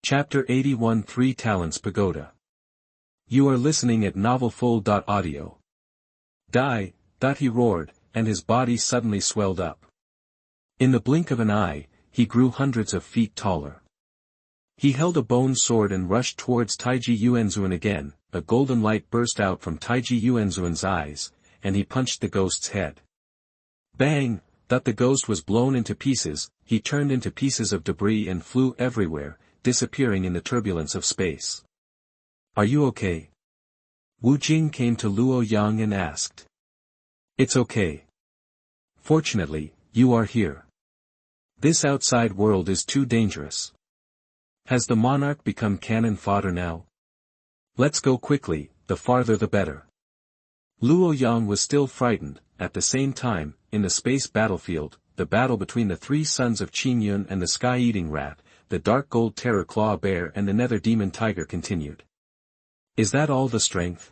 Chapter 81 3 Talents Pagoda. You are listening at novelfull.audio. Die, he roared, and his body suddenly swelled up. In the blink of an eye, he grew hundreds of feet taller. He held a bone sword and rushed towards Taiji Yuanzuan again. A golden light burst out from Taiji Yuanzuan's eyes, and he punched the ghost's head. Bang! The ghost was blown into pieces. He turned into pieces of debris and flew everywhere, disappearing in the turbulence of space. Are you okay? Wu Jing came to Luo Yang and asked. It's okay. Fortunately, you are here. This outside world is too dangerous. Has the monarch become cannon fodder now? Let's go quickly, the farther the better. Luo Yang was still frightened. At the same time, in the space battlefield, the battle between the three sons of Qin Yun and the sky-eating rat, the dark gold terror claw bear and the nether demon tiger continued. Is that all the strength?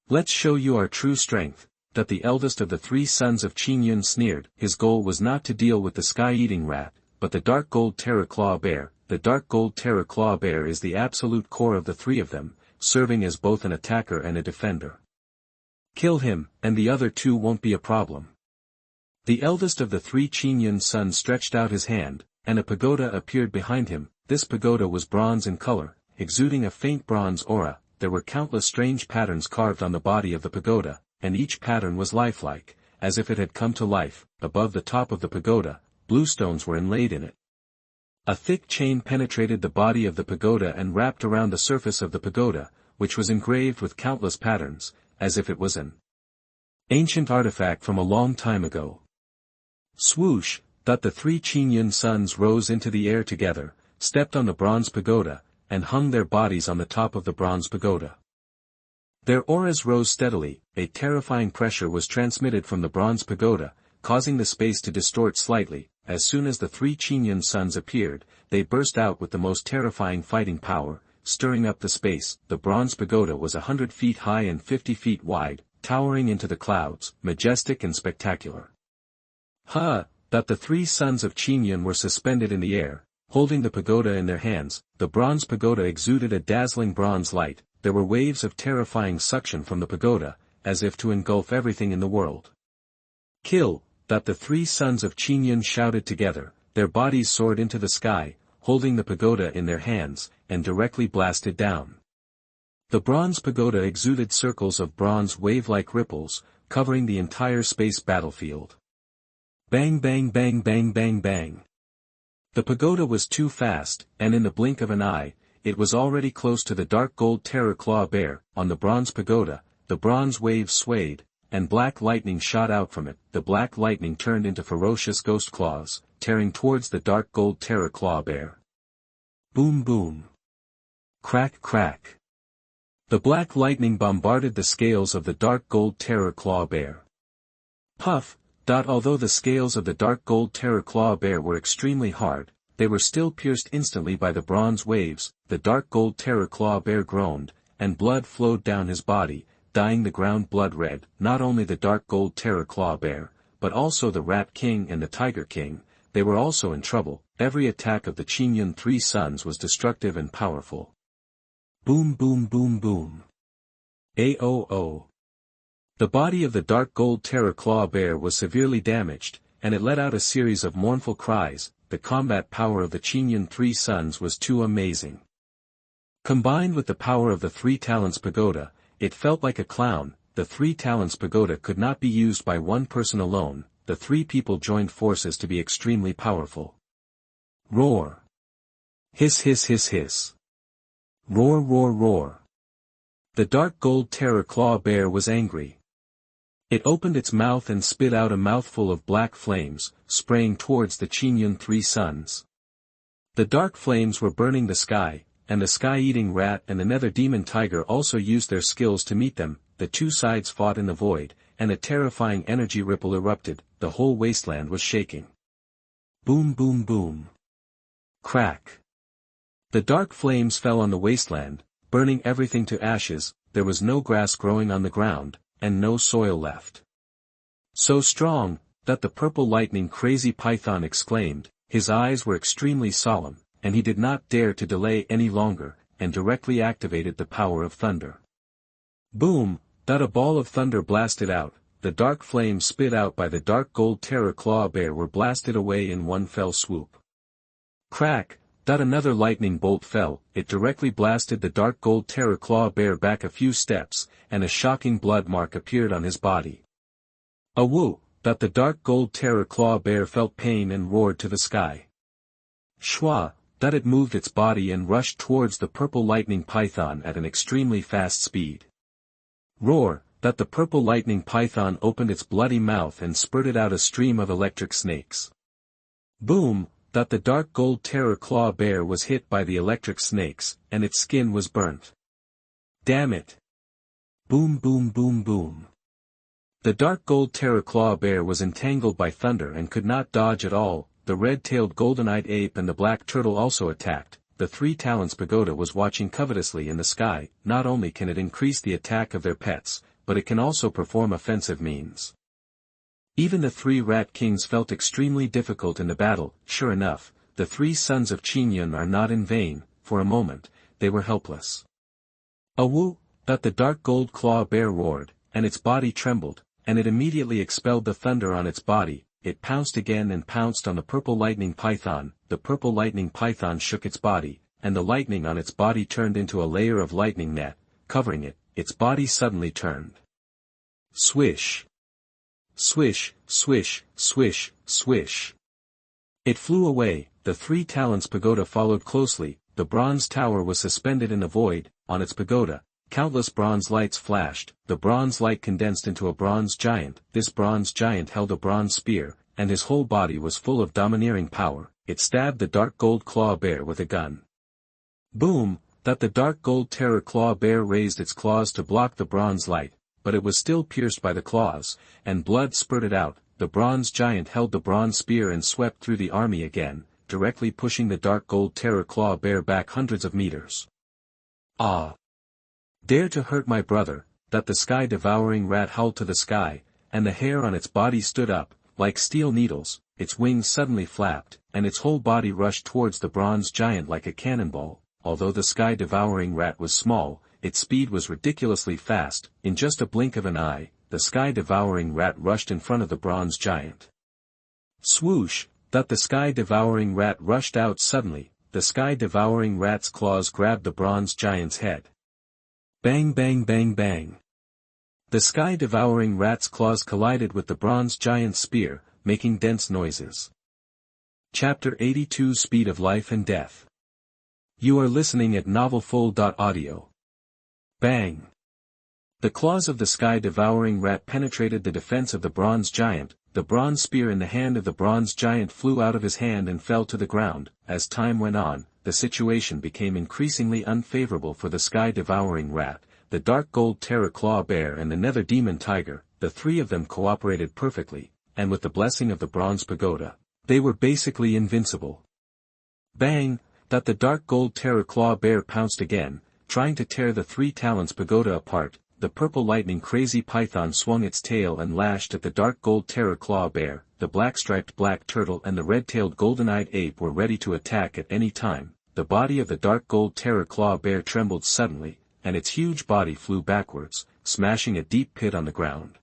Let's show you our true strength. That the eldest of the three sons of Qin Yun sneered. His goal was not to deal with the sky-eating rat, but the dark gold terror claw bear. The dark gold terror claw bear is the absolute core of the three of them, serving as both an attacker and a defender. Kill him, and the other two won't be a problem. The eldest of the three Qin Yun sons stretched out his hand, and a pagoda appeared behind him. This pagoda was bronze in color, exuding a faint bronze aura. There were countless strange patterns carved on the body of the pagoda, and each pattern was lifelike, as if it had come to life. Above the top of the pagoda, blue stones were inlaid in it. A thick chain penetrated the body of the pagoda and wrapped around the surface of the pagoda, which was engraved with countless patterns, as if it was an ancient artifact from a long time ago. Swoosh! The three Qin Yun sons rose into the air together, stepped on the bronze pagoda, and hung their bodies on the top of the bronze pagoda. Their auras rose steadily. A terrifying pressure was transmitted from the bronze pagoda, causing the space to distort slightly. As soon as the three Qin Yun sons appeared, they burst out with the most terrifying fighting power, stirring up the space. The bronze pagoda was 100 feet high and 50 feet wide, towering into the clouds, majestic and spectacular. The three sons of Qin Yun were suspended in the air, holding the pagoda in their hands. The bronze pagoda exuded a dazzling bronze light. There were waves of terrifying suction from the pagoda, as if to engulf everything in the world. Kill! The three sons of Qin Yun shouted together. Their bodies soared into the sky, holding the pagoda in their hands, and directly blasted down. The bronze pagoda exuded circles of bronze wave-like ripples, covering the entire space battlefield. Bang bang bang bang bang bang. The pagoda was too fast, and in the blink of an eye, it was already close to the dark gold terror claw bear. On the bronze pagoda, the bronze waves swayed, and black lightning shot out from it. The black lightning turned into ferocious ghost claws, tearing towards the dark gold terror claw bear. Boom boom. Crack crack. The black lightning bombarded the scales of the dark gold terror claw bear. Puff. Although the scales of the dark gold terror claw bear were extremely hard, they were still pierced instantly by the bronze waves. The dark gold terror claw bear groaned, and blood flowed down his body, dyeing the ground blood red. Not only the dark gold terror claw bear, but also the rat king and the tiger king, they were also in trouble. Every attack of the Qin Yun three sons was destructive and powerful. Boom boom boom boom. Aoo. The body of the dark gold terror claw bear was severely damaged, and it let out a series of mournful cries. The combat power of the Qin Yun three sons was too amazing. Combined with the power of the three talents pagoda, it felt like a clown. The three talents pagoda could not be used by one person alone. The three people joined forces to be extremely powerful. Roar. Hiss hiss hiss hiss. Roar roar roar. The dark gold terror claw bear was angry. It opened its mouth and spit out a mouthful of black flames, spraying towards the Qin Yun three sons. The dark flames were burning the sky, and the sky-eating rat and the nether demon tiger also used their skills to meet them. The two sides fought in the void, and a terrifying energy ripple erupted. The whole wasteland was shaking. Boom boom boom. Crack. The dark flames fell on the wasteland, burning everything to ashes. There was no grass growing on the ground, and no soil left. So strong, that the purple lightning crazy python exclaimed. His eyes were extremely solemn, and he did not dare to delay any longer, and directly activated the power of thunder. Boom! That a ball of thunder blasted out, the dark flames spit out by the dark gold terror claw bear were blasted away in one fell swoop. Crack! That another lightning bolt fell, it directly blasted the dark gold terror claw bear back a few steps, and a shocking blood mark appeared on his body. A woo! That the dark gold terror claw bear felt pain and roared to the sky. Schwa! That it moved its body and rushed towards the purple lightning python at an extremely fast speed. Roar! That the purple lightning python opened its bloody mouth and spurted out a stream of electric snakes. Boom! That the dark gold terror claw bear was hit by the electric snakes, and its skin was burnt. Damn it! Boom boom boom boom. The dark gold terror claw bear was entangled by thunder and could not dodge at all. The red-tailed golden-eyed ape and the black turtle also attacked. The three talents Pagoda was watching covetously in the sky. Not only can it increase the attack of their pets, but it can also perform offensive means. Even the three rat kings felt extremely difficult in the battle. Sure enough, the three sons of Qingyun are not in vain. For a moment, they were helpless. A woo! That the dark gold claw bear roared, and its body trembled, and it immediately expelled the thunder on its body. It pounced again and pounced on the purple lightning python. The purple lightning python shook its body, and the lightning on its body turned into a layer of lightning net, covering it. Its body suddenly turned. Swish! Swish, swish, swish, swish. It flew away. The three talents Pagoda followed closely. The bronze tower was suspended in the void. On its pagoda, countless bronze lights flashed. The bronze light condensed into a bronze giant. This bronze giant held a bronze spear, and his whole body was full of domineering power. It stabbed the dark gold claw bear with a gun. Boom! That the dark gold terror claw bear raised its claws to block the bronze light, but it was still pierced by the claws, and blood spurted out. The bronze giant held the bronze spear and swept through the army again, directly pushing the dark gold terror claw bear back hundreds of meters. Ah! Dare to hurt my brother! That the sky-devouring rat howled to the sky, and the hair on its body stood up, like steel needles. Its wings suddenly flapped, and its whole body rushed towards the bronze giant like a cannonball. Although the sky-devouring rat was small, its speed was ridiculously fast. In just a blink of an eye, the sky-devouring rat rushed in front of the bronze giant. Swoosh! That the sky-devouring rat rushed out suddenly. The sky-devouring rat's claws grabbed the bronze giant's head. Bang bang bang bang. The sky-devouring rat's claws collided with the bronze giant's spear, making dense noises. Chapter 82 Speed of Life and Death. You are listening at novelfull.audio. Bang! The claws of the sky-devouring rat penetrated the defense of the bronze giant. The bronze spear in the hand of the bronze giant flew out of his hand and fell to the ground. As time went on, the situation became increasingly unfavorable for the sky-devouring rat, the dark gold terror claw bear and the nether demon tiger. The three of them cooperated perfectly, and with the blessing of the bronze pagoda, they were basically invincible. Bang! That the dark gold terror claw bear pounced again, trying to tear the three talents pagoda apart. The purple lightning crazy python swung its tail and lashed at the dark gold terror claw bear. The black-striped black turtle and the red-tailed golden-eyed ape were ready to attack at any time. The body of the dark gold terror claw bear trembled suddenly, and its huge body flew backwards, smashing a deep pit on the ground.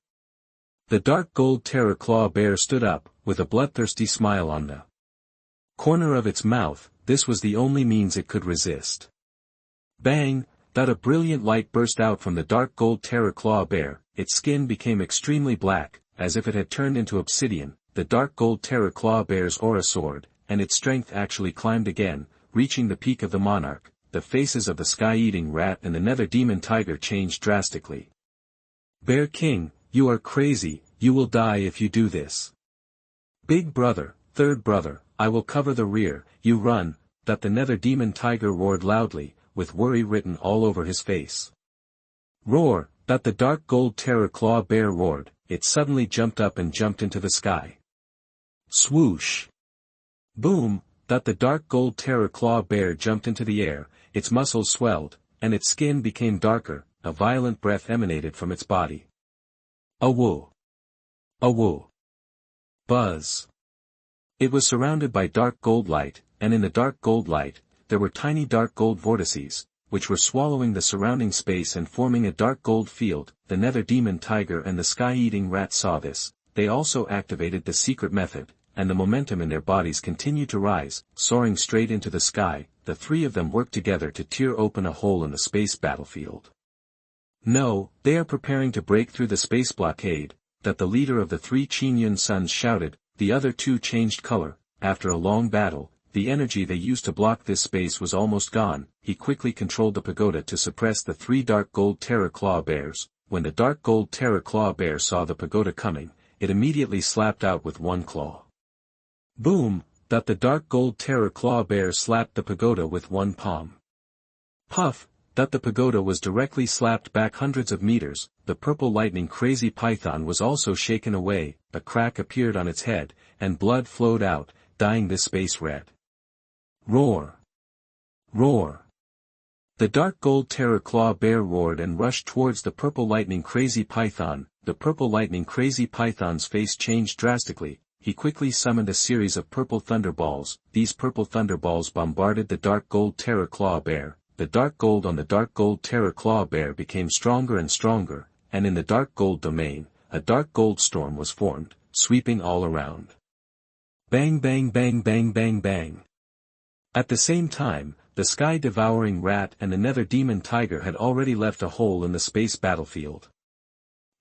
The dark gold terror claw bear stood up, with a bloodthirsty smile on the corner of its mouth. This was the only means it could resist. Bang! That a brilliant light burst out from the dark gold terror claw bear. Its skin became extremely black, as if it had turned into obsidian. The dark gold terror claw bear's aura soared, and its strength actually climbed again, reaching the peak of the monarch. The faces of the sky-eating rat and the nether demon tiger changed drastically. Bear King, you are crazy, you will die if you do this. Big brother, third brother, I will cover the rear, you run. That the nether demon tiger roared loudly, with worry written all over his face. Roar! That the dark gold terror claw bear roared. It suddenly jumped up and jumped into the sky. Swoosh! Boom! That the dark gold terror claw bear jumped into the air. Its muscles swelled, and its skin became darker. A violent breath emanated from its body. A woo! A woo! Buzz! It was surrounded by dark gold light, and in the dark gold light, there were tiny dark gold vortices, which were swallowing the surrounding space and forming a dark gold field. The nether demon tiger and the sky-eating rat saw this. They also activated the secret method, and the momentum in their bodies continued to rise, soaring straight into the sky. The three of them worked together to tear open a hole in the space battlefield. No, they are preparing to break through the space blockade, that the leader of the three Qingyun sons shouted. The other two changed color. After a long battle, the energy they used to block this space was almost gone. He quickly controlled the pagoda to suppress the three dark gold terror claw bears. When the dark gold terror claw bear saw the pagoda coming, it immediately slapped out with one claw. Boom! That the dark gold terror claw bear slapped the pagoda with one palm. Puff! That the pagoda was directly slapped back hundreds of meters. The purple lightning crazy python was also shaken away. A crack appeared on its head, and blood flowed out, dyeing this space red. Roar! Roar! The dark gold terror claw bear roared and rushed towards the purple lightning crazy python. The purple lightning crazy python's face changed drastically. He quickly summoned a series of purple thunderballs. These purple thunderballs bombarded the dark gold terror claw bear. The dark gold on the dark gold terror claw bear became stronger and stronger, and in the dark gold domain, a dark gold storm was formed, sweeping all around. Bang bang bang bang bang bang. At the same time, the sky-devouring rat and the nether demon tiger had already left a hole in the space battlefield.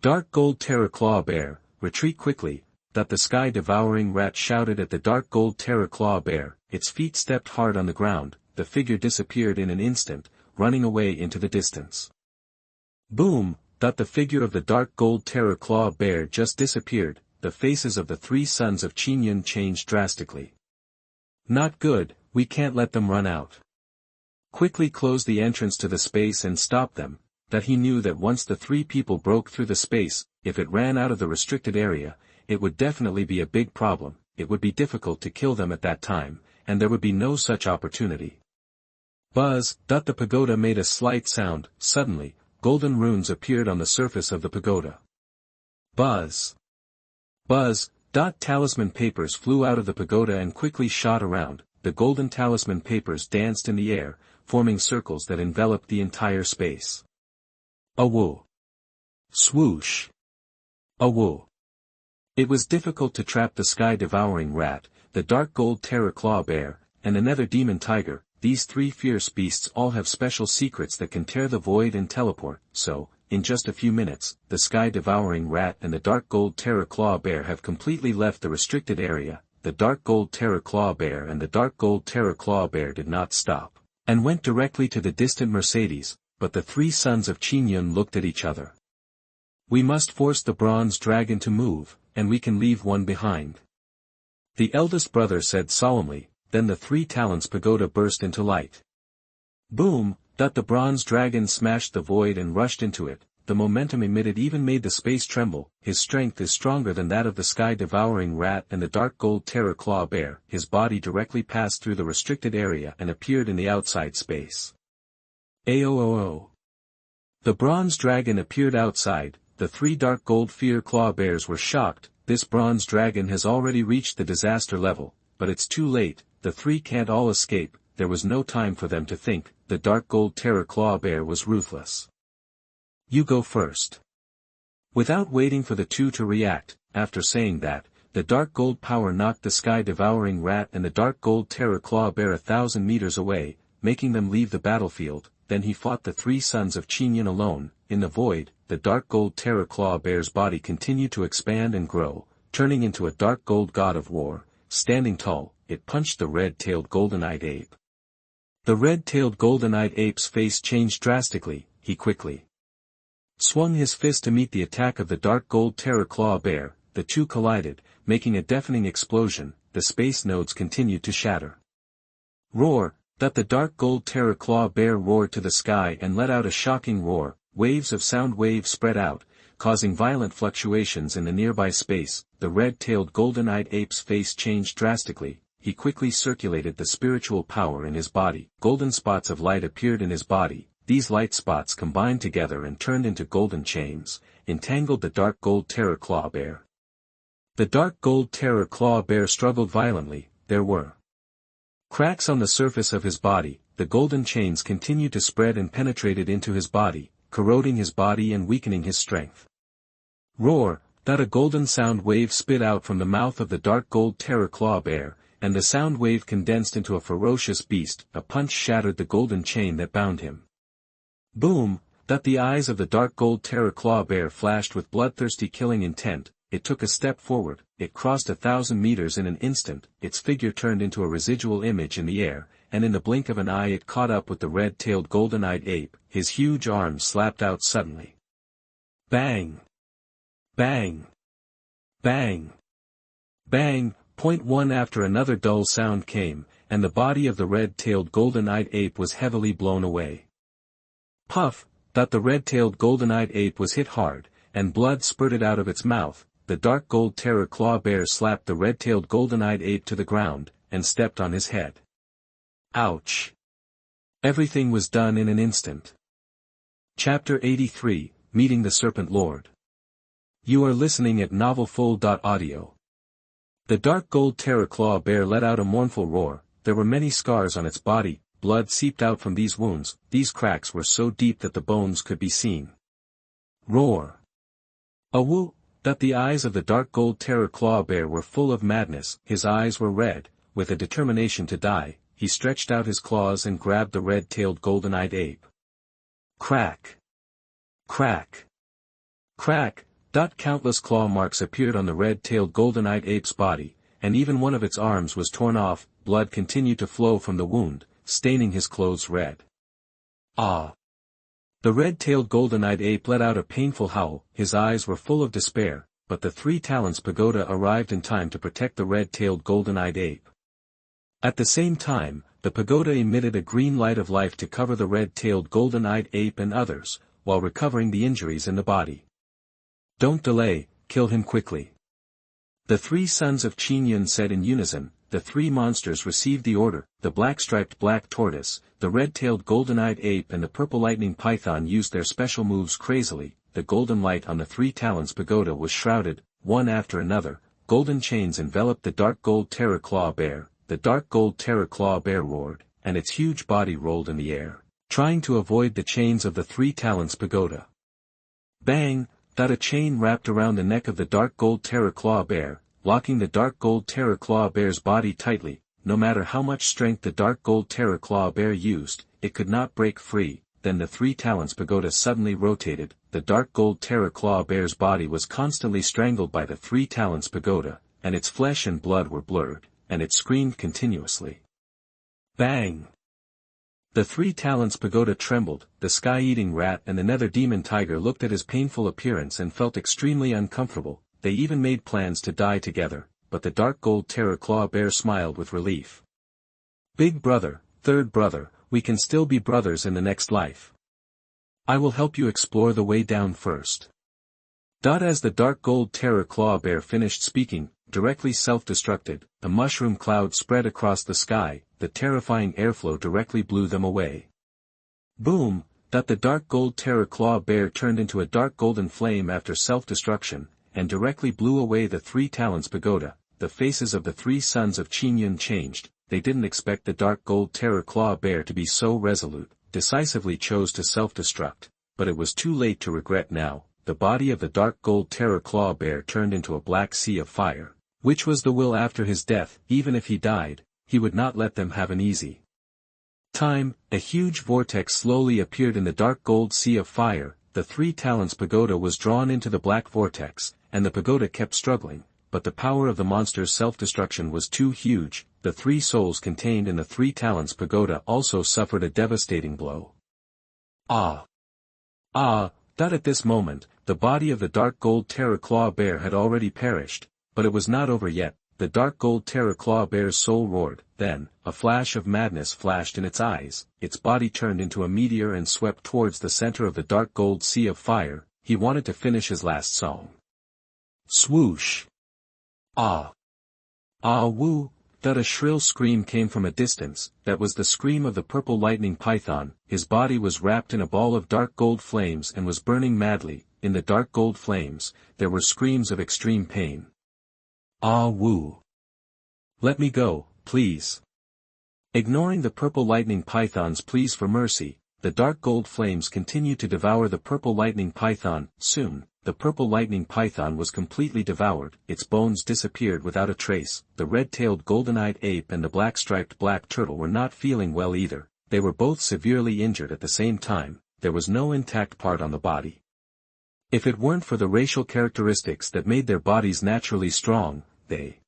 Dark gold terror claw bear, retreat quickly. That the sky-devouring rat shouted at the dark gold terror claw bear. Its feet stepped hard on the ground. The figure disappeared in an instant, running away into the distance. Boom! That the figure of the dark gold terror claw bear just disappeared. The faces of the three sons of Qingyun changed drastically. Not good, we can't let them run out. Quickly close the entrance to the space and stop them. That he knew that once the three people broke through the space, if it ran out of the restricted area, it would definitely be a big problem. It would be difficult to kill them at that time, and there would be no such opportunity. Buzz! The pagoda made a slight sound. Suddenly, golden runes appeared on the surface of the pagoda. Buzz! Buzz! Talisman papers flew out of the pagoda and quickly shot around. The golden talisman papers danced in the air, forming circles that enveloped the entire space. Awoo! Swoosh! Awoo! It was difficult to trap the sky-devouring rat, the dark gold terror claw bear, and the nether demon tiger. These three fierce beasts all have special secrets that can tear the void and teleport, so, in just a few minutes, the sky-devouring rat and the dark gold terror claw bear have completely left the restricted area. The dark gold terror claw bear and the dark gold terror claw bear did not stop, and went directly to the distant Mercedes, but the three sons of Qingyun looked at each other. We must force the bronze dragon to move, and we can leave one behind. The eldest brother said solemnly. Then the three talents pagoda burst into light. Boom! The bronze dragon smashed the void and rushed into it. The momentum emitted even made the space tremble. His strength is stronger than that of the sky-devouring rat and the dark gold terror claw bear. His body directly passed through the restricted area and appeared in the outside space. Aoo! The bronze dragon appeared outside. The three dark gold fear claw bears were shocked. This bronze dragon has already reached the disaster level, but it's too late. The three can't all escape. There was no time for them to think. The dark gold terror claw bear was ruthless. You go first. Without waiting for the two to react, after saying that, the dark gold power knocked the sky-devouring rat and the dark gold terror claw bear 1,000 meters away, making them leave the battlefield. Then he fought the three sons of Qingyun alone. In the void, the dark gold terror claw bear's body continued to expand and grow, turning into a dark gold god of war. Standing tall, it punched the red-tailed golden-eyed ape. The red-tailed golden-eyed ape's face changed drastically. He quickly swung his fist to meet the attack of the dark gold terror claw bear. The two collided, making a deafening explosion. The space nodes continued to shatter. Roar! The dark gold terror claw bear roared to the sky and let out a shocking roar. Waves of sound waves spread out, causing violent fluctuations in the nearby space. The red-tailed golden-eyed ape's face changed drastically. He quickly circulated the spiritual power in his body. Golden spots of light appeared in his body. These light spots combined together and turned into golden chains, entangled the dark gold terror claw bear. The dark gold terror claw bear struggled violently. There were cracks on the surface of his body. The golden chains continued to spread and penetrated into his body, corroding his body and weakening his strength. Roar! That a golden sound wave spit out from the mouth of the dark gold terror claw bear, and the sound wave condensed into a ferocious beast. A punch shattered the golden chain that bound him. Boom! That the eyes of the dark gold terror claw bear flashed with bloodthirsty killing intent. It took a step forward, it crossed 1,000 meters in an instant, its figure turned into a residual image in the air, and in the blink of an eye it caught up with the red-tailed golden-eyed ape. His huge arms slapped out suddenly. Bang! Bang! Bang! Bang! One after another dull sound came, and the body of the red-tailed golden-eyed ape was heavily blown away. Puff! That the red-tailed golden-eyed ape was hit hard, and blood spurted out of its mouth. The dark gold terror claw bear slapped the red-tailed golden-eyed ape to the ground, and stepped on his head. Ouch! Everything was done in an instant. Chapter 83, Meeting the Serpent Lord. You are listening at NovelFull.audio. The dark gold terror claw bear let out a mournful roar. There were many scars on its body, blood seeped out from these wounds. These cracks were so deep that the bones could be seen. Roar! Awoo! That the eyes of the dark gold terror claw bear were full of madness. His eyes were red, with a determination to die. He stretched out his claws and grabbed the red-tailed golden-eyed ape. Crack! Crack! Crack! Countless claw marks appeared on the red-tailed golden-eyed ape's body, and even one of its arms was torn off. Blood continued to flow from the wound, staining his clothes red. Ah! The red-tailed golden-eyed ape let out a painful howl. His eyes were full of despair, but the 3 talents pagoda arrived in time to protect the red-tailed golden-eyed ape. At the same time, the pagoda emitted a green light of life to cover the red-tailed golden-eyed ape and others, while recovering the injuries in the body. Don't delay, kill him quickly. The 3 sons of Qingyun said in unison. The 3 monsters received the order. The black-striped black tortoise, the red-tailed golden-eyed ape and the purple lightning python used their special moves crazily. The golden light on the 3 talents pagoda was shrouded. One after another, golden chains enveloped the dark gold terror claw bear. The dark gold terror claw bear roared, and its huge body rolled in the air, trying to avoid the chains of the 3 talents pagoda. Bang! That a chain wrapped around the neck of the dark gold terror claw bear, locking the dark gold terror claw bear's body tightly. No matter how much strength the dark gold terror claw bear used, it could not break free. Then the 3 talents pagoda suddenly rotated. The dark gold terror claw bear's body was constantly strangled by the 3 talents pagoda, and its flesh and blood were blurred, and it screamed continuously. Bang! The 3 talents pagoda trembled. The sky-eating rat and the nether demon tiger looked at his painful appearance and felt extremely uncomfortable. They even made plans to die together, but the dark gold terror claw bear smiled with relief. Big brother, third brother, we can still be brothers in the next life. I will help you explore the way down first. As the dark gold terror claw bear finished speaking, directly self-destructed, a mushroom cloud spread across the sky. The terrifying airflow directly blew them away. Boom! That the dark gold terror claw bear turned into a dark golden flame after self-destruction, and directly blew away the 3 talents pagoda. The faces of the 3 sons of Qingyun changed. They didn't expect the dark gold terror claw bear to be so resolute, decisively chose to self-destruct, but it was too late to regret now. The body of the dark gold terror claw bear turned into a black sea of fire, which was the will after his death. Even if he died, he would not let them have an easy time. A huge vortex slowly appeared in the dark gold sea of fire. The 3 talents pagoda was drawn into the black vortex, and the pagoda kept struggling, but the power of the monster's self-destruction was too huge. The 3 souls contained in the 3 talents pagoda also suffered a devastating blow. Ah! Ah! That at this moment, the body of the dark gold terror claw bear had already perished, but it was not over yet. The dark gold terror claw bear's soul roared. Then, a flash of madness flashed in its eyes. Its body turned into a meteor and swept towards the center of the dark gold sea of fire. He wanted to finish his last song. Swoosh! Ah! Ah woo! That a shrill scream came from a distance. That was the scream of the purple lightning python. His body was wrapped in a ball of dark gold flames and was burning madly. In the dark gold flames, there were screams of extreme pain. Ah woo. Let me go, please. Ignoring the purple lightning python's pleas for mercy, the dark gold flames continued to devour the purple lightning python. Soon, the purple lightning python was completely devoured, its bones disappeared without a trace. The red-tailed golden-eyed ape and the black-striped black turtle were not feeling well either. They were both severely injured at the same time. There was no intact part on the body. If it weren't for the racial characteristics that made their bodies naturally strong, they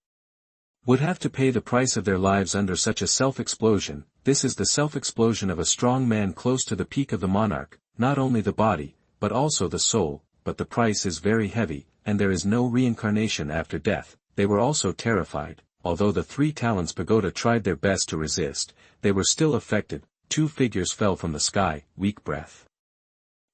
would have to pay the price of their lives under such a self-explosion. This is the self-explosion of a strong man close to the peak of the monarch, not only the body, but also the soul, but the price is very heavy, and there is no reincarnation after death. They were also terrified. Although the 3 talents Pagoda tried their best to resist, they were still affected. 2 figures fell from the sky, weak breath.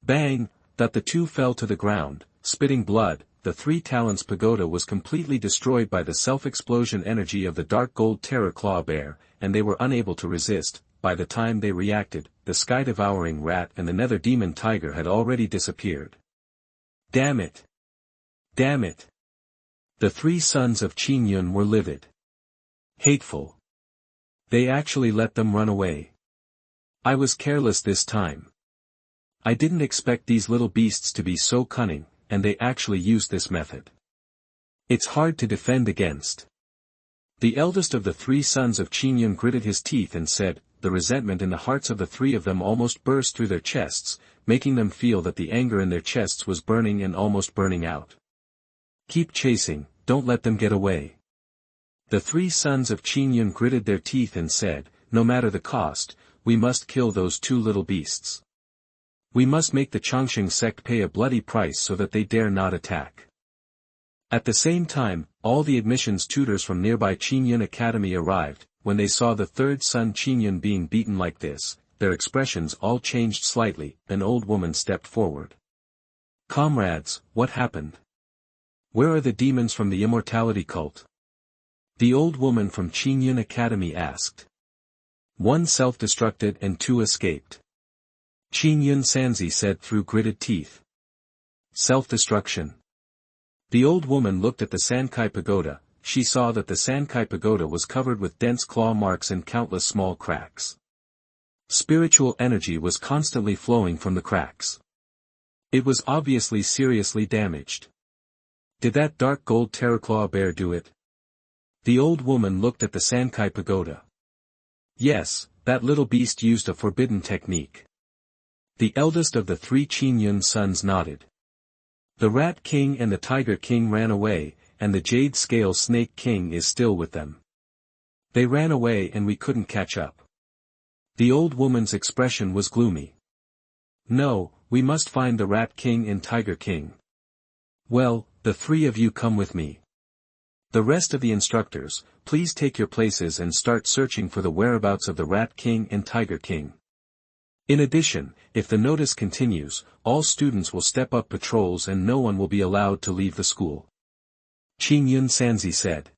Bang! That the 2 fell to the ground, spitting blood. The 3 talents Pagoda was completely destroyed by the self-explosion energy of the dark gold terror claw bear, and they were unable to resist. By the time they reacted, the sky-devouring rat and the nether demon tiger had already disappeared. Damn it! Damn it! The 3 sons of Qin Yun were livid. Hateful. They actually let them run away. I was careless this time. I didn't expect these little beasts to be so cunning, and they actually used this method. It's hard to defend against. The eldest of the 3 sons of Qin Yun gritted his teeth and said, the resentment in the hearts of the 3 of them almost burst through their chests, making them feel that the anger in their chests was burning and almost burning out. Keep chasing, don't let them get away. The 3 sons of Qin Yun gritted their teeth and said, no matter the cost, we must kill those 2 little beasts. We must make the Chongqing sect pay a bloody price so that they dare not attack. At the same time, all the admissions tutors from nearby Qin Yun Academy arrived. When they saw the 3rd son Qin Yun being beaten like this, their expressions all changed slightly. An old woman stepped forward. Comrades, what happened? Where are the demons from the immortality cult? The old woman from Qin Yun Academy asked. 1 self-destructed and 2 escaped. Qin Yun Sanzi said through gritted teeth. Self-destruction. The old woman looked at the Sankai Pagoda. She saw that the Sankai Pagoda was covered with dense claw marks and countless small cracks. Spiritual energy was constantly flowing from the cracks. It was obviously seriously damaged. Did that dark gold terraclaw bear do it? The old woman looked at the Sankai Pagoda. Yes, that little beast used a forbidden technique. The eldest of the 3 Qin Yun sons nodded. The Rat King and the Tiger King ran away, and the Jade Scale Snake King is still with them. They ran away and we couldn't catch up. The old woman's expression was gloomy. No, we must find the Rat King and Tiger King. Well, the 3 of you come with me. The rest of the instructors, please take your places and start searching for the whereabouts of the Rat King and Tiger King. In addition, if the notice continues, all students will step up patrols and no one will be allowed to leave the school. Qin Yun Sanzi said.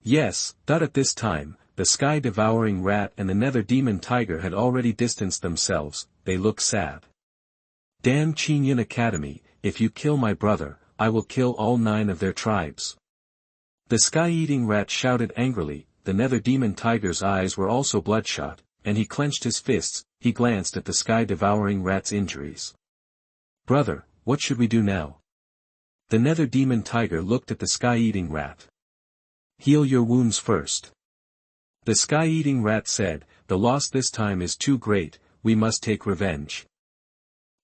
Yes, at this time, the sky-devouring rat and the nether demon tiger had already distanced themselves. They looked sad. Damn Qin Yun Academy, if you kill my brother, I will kill all 9 of their tribes. The sky-eating rat shouted angrily. The nether demon tiger's eyes were also bloodshot, and he clenched his fists. He glanced at the sky-devouring rat's injuries. Brother, what should we do now? The nether demon tiger looked at the sky-eating rat. Heal your wounds first. The sky-eating rat said, the loss this time is too great, we must take revenge.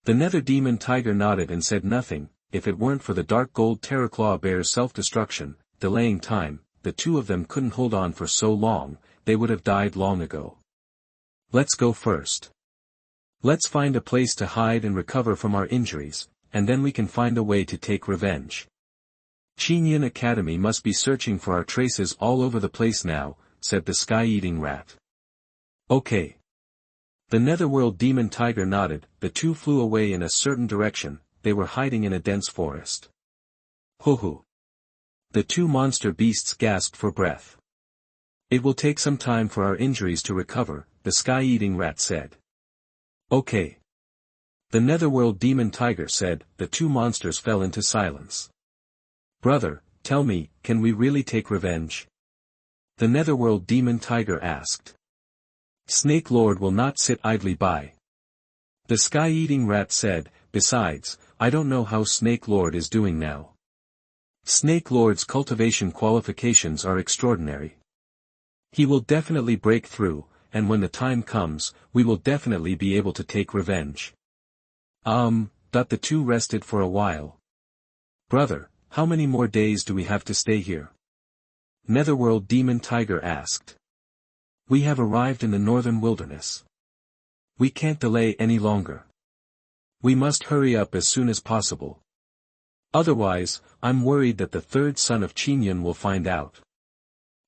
The nether demon tiger nodded and said nothing. If it weren't for the dark gold terraclaw bear's self-destruction, delaying time, the 2 of them couldn't hold on for so long, they would have died long ago. Let's go first. Let's find a place to hide and recover from our injuries, and then we can find a way to take revenge. Qin Yun Academy must be searching for our traces all over the place now, said the sky-eating rat. Okay. The netherworld demon tiger nodded. The 2 flew away in a certain direction. They were hiding in a dense forest. Hoo-hoo. The 2 monster beasts gasped for breath. It will take some time for our injuries to recover, the sky-eating rat said. Okay. The netherworld demon tiger said. The 2 monsters fell into silence. Brother, tell me, can we really take revenge? The Netherworld Demon Tiger asked. Snake Lord will not sit idly by. The Sky-Eating Rat said, besides, I don't know how Snake Lord is doing now. Snake Lord's cultivation qualifications are extraordinary. He will definitely break through, and when the time comes, we will definitely be able to take revenge. The two rested for a while. Brother, how many more days do we have to stay here? Netherworld Demon Tiger asked. We have arrived in the northern wilderness. We can't delay any longer. We must hurry up as soon as possible. Otherwise, I'm worried that the third son of Qingyun will find out.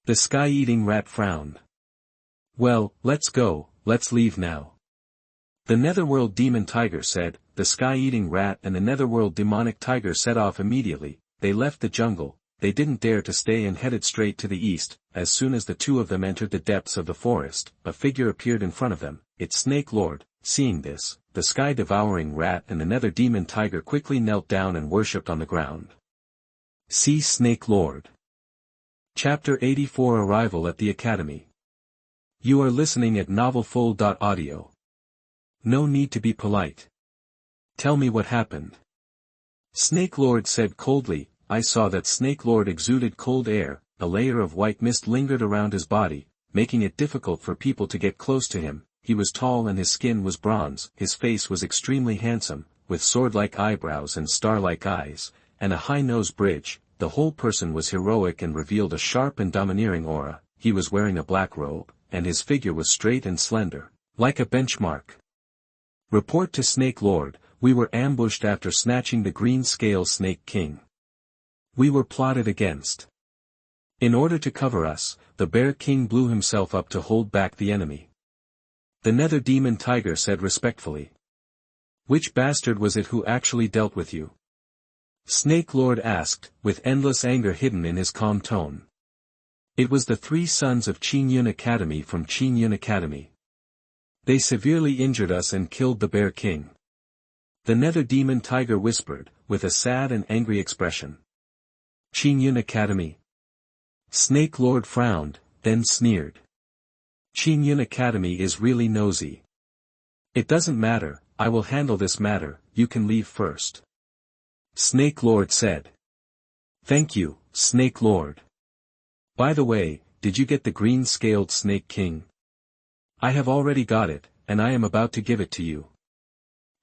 The Sky-Eating Rat frowned. Well, let's go, let's leave now. The Netherworld Demon Tiger said. The Sky-Eating Rat and the Netherworld Demonic Tiger set off immediately. They left the jungle. They didn't dare to stay and headed straight to the east. As soon as the two of them entered the depths of the forest, a figure appeared in front of them. It's Snake Lord. Seeing this, the Sky-Devouring Rat and the Nether Demon Tiger quickly knelt down and worshipped on the ground. See Snake Lord. Chapter 84 Arrival at the Academy. You are listening at novelfull.audio. No need to be polite. Tell me what happened. Snake Lord said coldly. I saw that Snake Lord exuded cold air. A layer of white mist lingered around his body, making it difficult for people to get close to him. He was tall and his skin was bronze. His face was extremely handsome, with sword-like eyebrows and star-like eyes, and a high nose bridge. The whole person was heroic and revealed a sharp and domineering aura. He was wearing a black robe, and his figure was straight and slender, like a benchmark. Report to Snake Lord. We were ambushed after snatching the green scale Snake King. We were plotted against. In order to cover us, the Bear King blew himself up to hold back the enemy. The Nether Demon Tiger said respectfully. Which bastard was it who actually dealt with you? Snake Lord asked, with endless anger hidden in his calm tone. It was the 3 sons of Qingyun Academy from Qingyun Academy. They severely injured us and killed the Bear King. The Nether Demon Tiger whispered, with a sad and angry expression. Qingyun Academy? Snake Lord frowned, then sneered. Qingyun Academy is really nosy. It doesn't matter, I will handle this matter, you can leave first. Snake Lord said. Thank you, Snake Lord. By the way, did you get the green-scaled Snake King? I have already got it, and I am about to give it to you.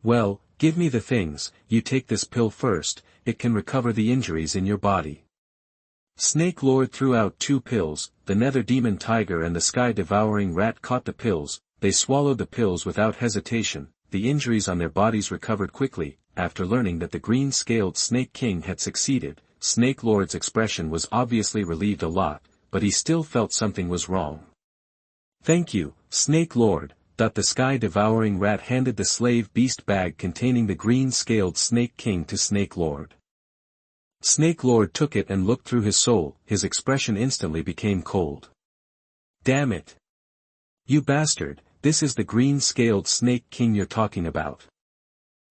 Well, give me the things. You take this pill first, it can recover the injuries in your body. Snake Lord threw out 2 pills. The Nether Demon Tiger and the Sky-Devouring Rat caught the pills. They swallowed the pills without hesitation. The injuries on their bodies recovered quickly. After learning that the green-scaled Snake King had succeeded, Snake Lord's expression was obviously relieved a lot, but he still felt something was wrong. Thank you, Snake Lord. The Sky-Devouring Rat handed the slave beast bag containing the green-scaled Snake King to Snake Lord. Snake Lord took it and looked through his soul. His expression instantly became cold. Damn it! You bastard, this is the green-scaled Snake King you're talking about.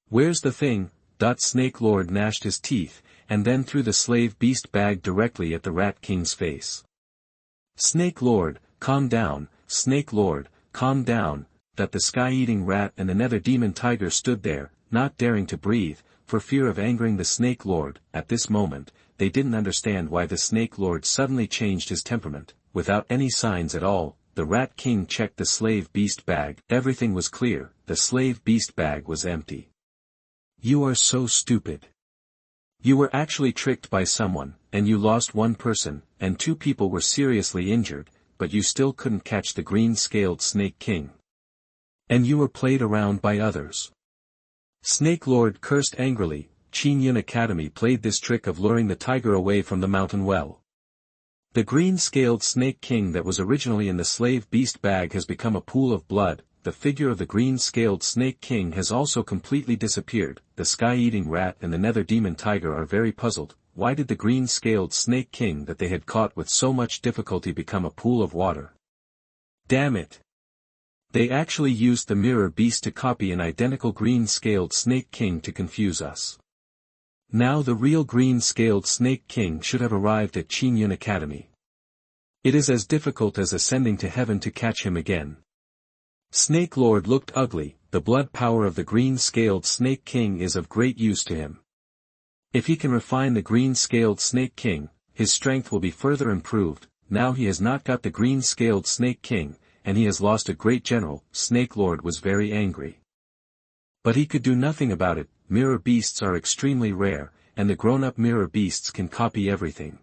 Where's the thing? Snake Lord gnashed his teeth, and then threw the slave beast bag directly at the Rat King's face. Snake Lord, calm down, Snake Lord, calm down. The Sky-Eating Rat and the Nether Demon Tiger stood there, not daring to breathe, for fear of angering the Snake Lord. At this moment, they didn't understand why the Snake Lord suddenly changed his temperament. Without any signs at all, the Rat King checked the slave beast bag. Everything was clear, the slave beast bag was empty. You are so stupid. You were actually tricked by someone, and you lost 1 person, and 2 people were seriously injured, but you still couldn't catch the green-scaled Snake King. And you were played around by others. Snake Lord cursed angrily. Qingyun Academy played this trick of luring the tiger away from the mountain well. The green-scaled Snake King that was originally in the slave beast bag has become a pool of blood. The figure of the green-scaled Snake King has also completely disappeared. The Sky-Eating Rat and the Nether Demon Tiger are very puzzled. Why did the green-scaled Snake King that they had caught with so much difficulty become a pool of water? Damn it! They actually used the mirror beast to copy an identical green-scaled Snake King to confuse us. Now the real green-scaled Snake King should have arrived at Qingyun Academy. It is as difficult as ascending to heaven to catch him again. Snake Lord looked ugly. The blood power of the green-scaled Snake King is of great use to him. If he can refine the green-scaled Snake King, his strength will be further improved. Now he has not got the green-scaled Snake King, and he has lost a great general. Snake Lord was very angry. But he could do nothing about it. Mirror beasts are extremely rare, and the grown-up mirror beasts can copy everything.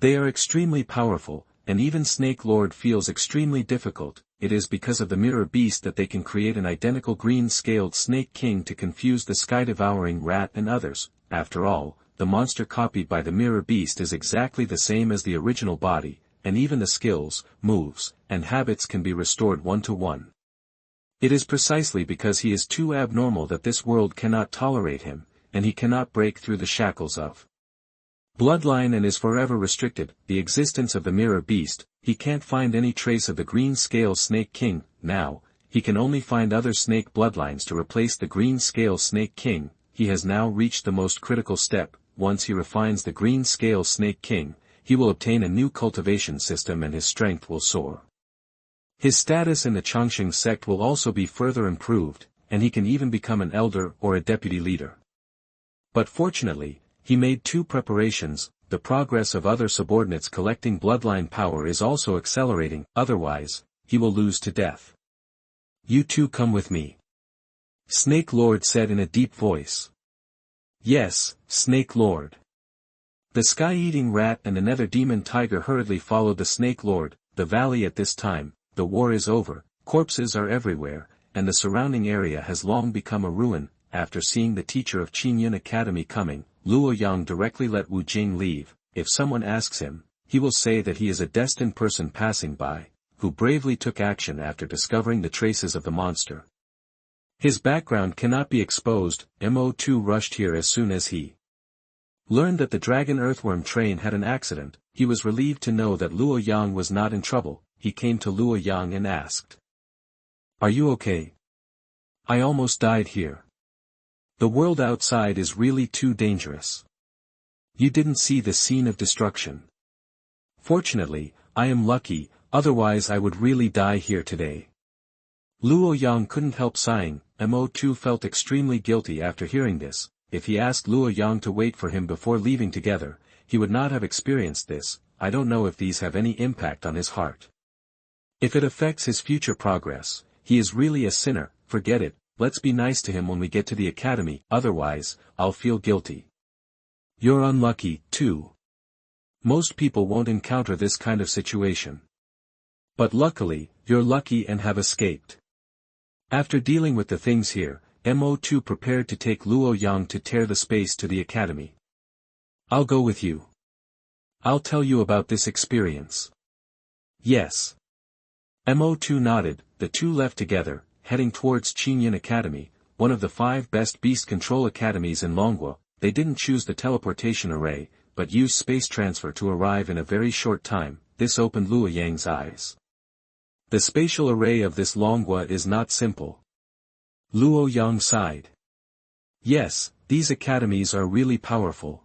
They are extremely powerful, and even Snake Lord feels extremely difficult. It is because of the mirror beast that they can create an identical green-scaled Snake King to confuse the sky-devouring rat and others. After all, the monster copied by the mirror beast is exactly the same as the original body, and even the skills, moves, and habits can be restored one-to-one. It is precisely because he is too abnormal that this world cannot tolerate him, and he cannot break through the shackles of bloodline and is forever restricted. The existence of the mirror beast, he can't find any trace of the green-scale Snake King. Now, he can only find other snake bloodlines to replace the green-scale Snake King. He has now reached the most critical step. Once he refines the green-scale Snake King, he will obtain a new cultivation system and his strength will soar. His status in the Changxing sect will also be further improved, and he can even become an elder or a deputy leader. But fortunately, he made two preparations. The progress of other subordinates collecting bloodline power is also accelerating, otherwise, he will lose to death. You two come with me. Snake Lord said in a deep voice. Yes, Snake Lord. The sky-eating rat and the nether demon tiger hurriedly followed the Snake Lord. The valley at this time, the war is over, corpses are everywhere, and the surrounding area has long become a ruin. After seeing the teacher of Qingyun Academy coming, Luo Yang directly let Wu Jing leave. If someone asks him, he will say that he is a destined person passing by, who bravely took action after discovering the traces of the monster. His background cannot be exposed. Mo2 rushed here as soon as he learned that the dragon earthworm train had an accident. He was relieved to know that Luo Yang was not in trouble. He came to Luo Yang and asked, "Are you okay? I almost died here. The world outside is really too dangerous. You didn't see the scene of destruction. Fortunately, I am lucky, otherwise I would really die here today." Luo Yang couldn't help sighing. Mo2 felt extremely guilty after hearing this. If he asked Luo Yang to wait for him before leaving together, he would not have experienced this. I don't know if these have any impact on his heart. If it affects his future progress, he is really a sinner. Forget it. Let's be nice to him when we get to the academy, otherwise, I'll feel guilty. You're unlucky, too. Most people won't encounter this kind of situation. But luckily, you're lucky and have escaped. After dealing with the things here, Mo2 prepared to take Luo Yang to tear the space to the academy. I'll go with you. I'll tell you about this experience. Yes. Mo2 nodded. The two left together, heading towards Qingyun Academy, one of the 5 best beast control academies in Longwa. They didn't choose the teleportation array, but used space transfer to arrive in a very short time. This opened Luo Yang's eyes. The spatial array of this Longwa is not simple. Luo Yang sighed. Yes, these academies are really powerful.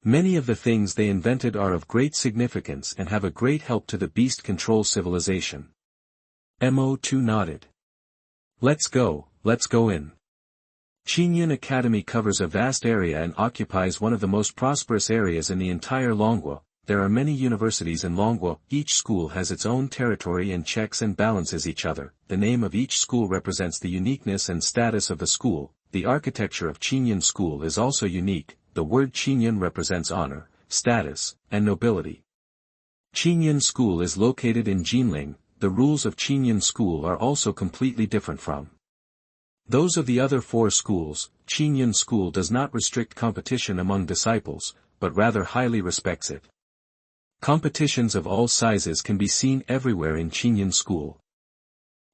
Many of the things they invented are of great significance and have a great help to the beast control civilization. Mo2 nodded. Let's go in. Qingyun Academy covers a vast area and occupies one of the most prosperous areas in the entire Longwa. There are many universities in Longwa. Each school has its own territory and checks and balances each other. The name of each school represents the uniqueness and status of the school. The architecture of Qingyun School is also unique. The word Qingyun represents honor, status, and nobility. Qingyun School is located in Jinling. The rules of Qingyun School are also completely different from those of the other 4 schools. Qingyun School does not restrict competition among disciples, but rather highly respects it. Competitions of all sizes can be seen everywhere in Qingyun School.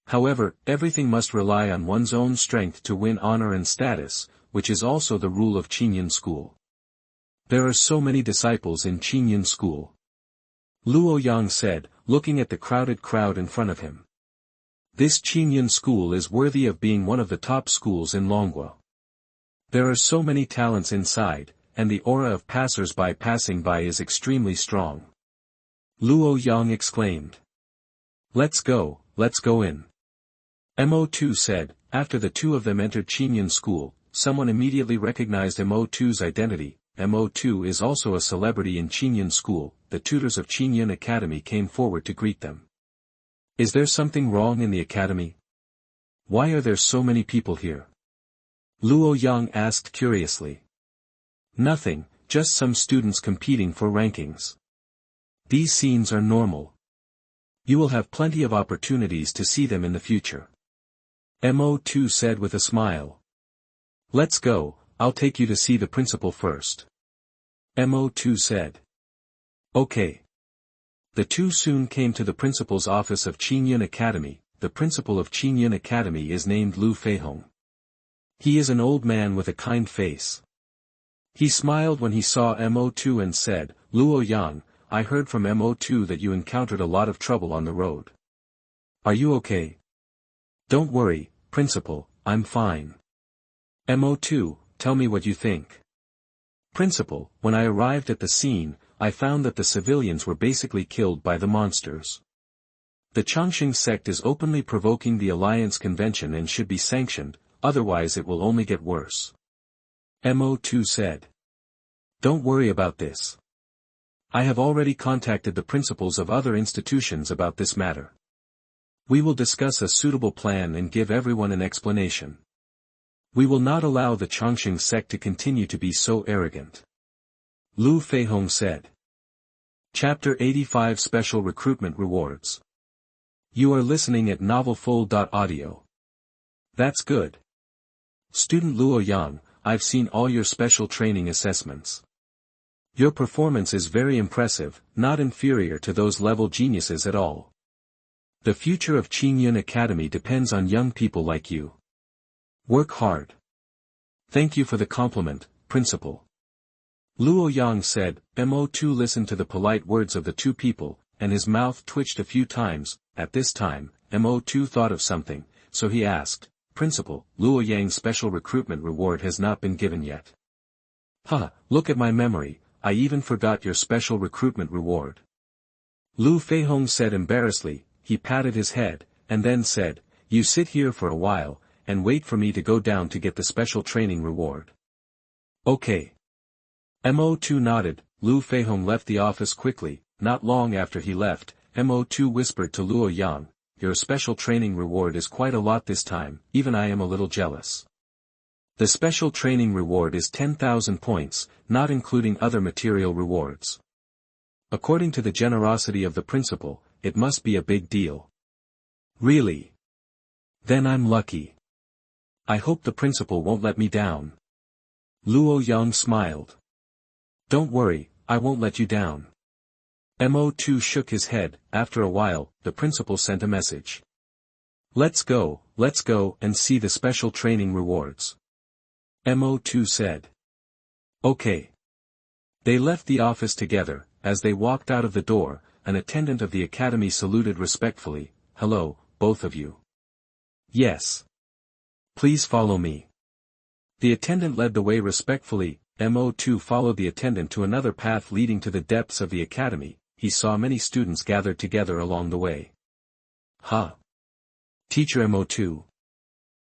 However, everything must rely on one's own strength to win honor and status, which is also the rule of Qingyun School. There are so many disciples in Qingyun School. Luo Yang said, looking at the crowded crowd in front of him. This Qingyun School is worthy of being one of the top schools in Longwa. There are so many talents inside, and the aura of passers-by passing by is extremely strong. Luo Yang exclaimed. Let's go in. Mo2 said. After the two of them entered Qingyun school, someone immediately recognized Mo2's identity. Mo2 is also a celebrity in Qingyun school. The tutors of Qingyun Academy came forward to greet them. Is there something wrong in the academy? Why are there so many people here? Luo Yang asked curiously. Nothing, just some students competing for rankings. These scenes are normal. You will have plenty of opportunities to see them in the future. Mo2 said with a smile. Let's go, I'll take you to see the principal first. Mo2 said. Okay. The two soon came to the principal's office of Qingyun Academy. The principal of Qingyun Academy is named Lu Feihong. He is an old man with a kind face. He smiled when he saw Mo2 and said, Luo Yang, I heard from Mo2 that you encountered a lot of trouble on the road. Are you okay? Don't worry, Principal, I'm fine. Mo2, tell me what you think. Principal, when I arrived at the scene, I found that the civilians were basically killed by the monsters. The Changxing sect is openly provoking the Alliance Convention and should be sanctioned, otherwise it will only get worse. Mo2 said. Don't worry about this. I have already contacted the principals of other institutions about this matter. We will discuss a suitable plan and give everyone an explanation. We will not allow the Changxing sect to continue to be so arrogant. Lu Feihong said. Chapter 85 Special Recruitment Rewards. You are listening at novelfull.audio. That's good. Student Luo Yang, I've seen all your special training assessments. Your performance is very impressive, not inferior to those level geniuses at all. The future of Qingyun Academy depends on young people like you. Work hard. Thank you for the compliment, Principal. Luo Yang said. Mo2 listened to the polite words of the two people, and his mouth twitched a few times. At this time, Mo2 thought of something, so he asked, Principal, Luo Yang's special recruitment reward has not been given yet. Look at my memory, I even forgot your special recruitment reward. Lu Feihong said embarrassedly. He patted his head, and then said, You sit here for a while, and wait for me to go down to get the special training reward. Okay. Mo2 nodded. Lu Feihong left the office quickly. Not long after he left, Mo2 whispered to Luo Yang, Your special training reward is quite a lot this time, even I am a little jealous. The special training reward is 10,000 points, not including other material rewards. According to the generosity of the principal, it must be a big deal. Really? Then I'm lucky. I hope the principal won't let me down. Luo Yang smiled. Don't worry, I won't let you down. Mo2 shook his head. After a while, the principal sent a message. Let's go and see the special training rewards. Mo2 said. Okay. They left the office together. As they walked out of the door, an attendant of the academy saluted respectfully. Hello, both of you. Yes. Please follow me. The attendant led the way respectfully. Mo2 followed the attendant to another path leading to the depths of the academy. He saw many students gathered together along the way. Teacher Mo2.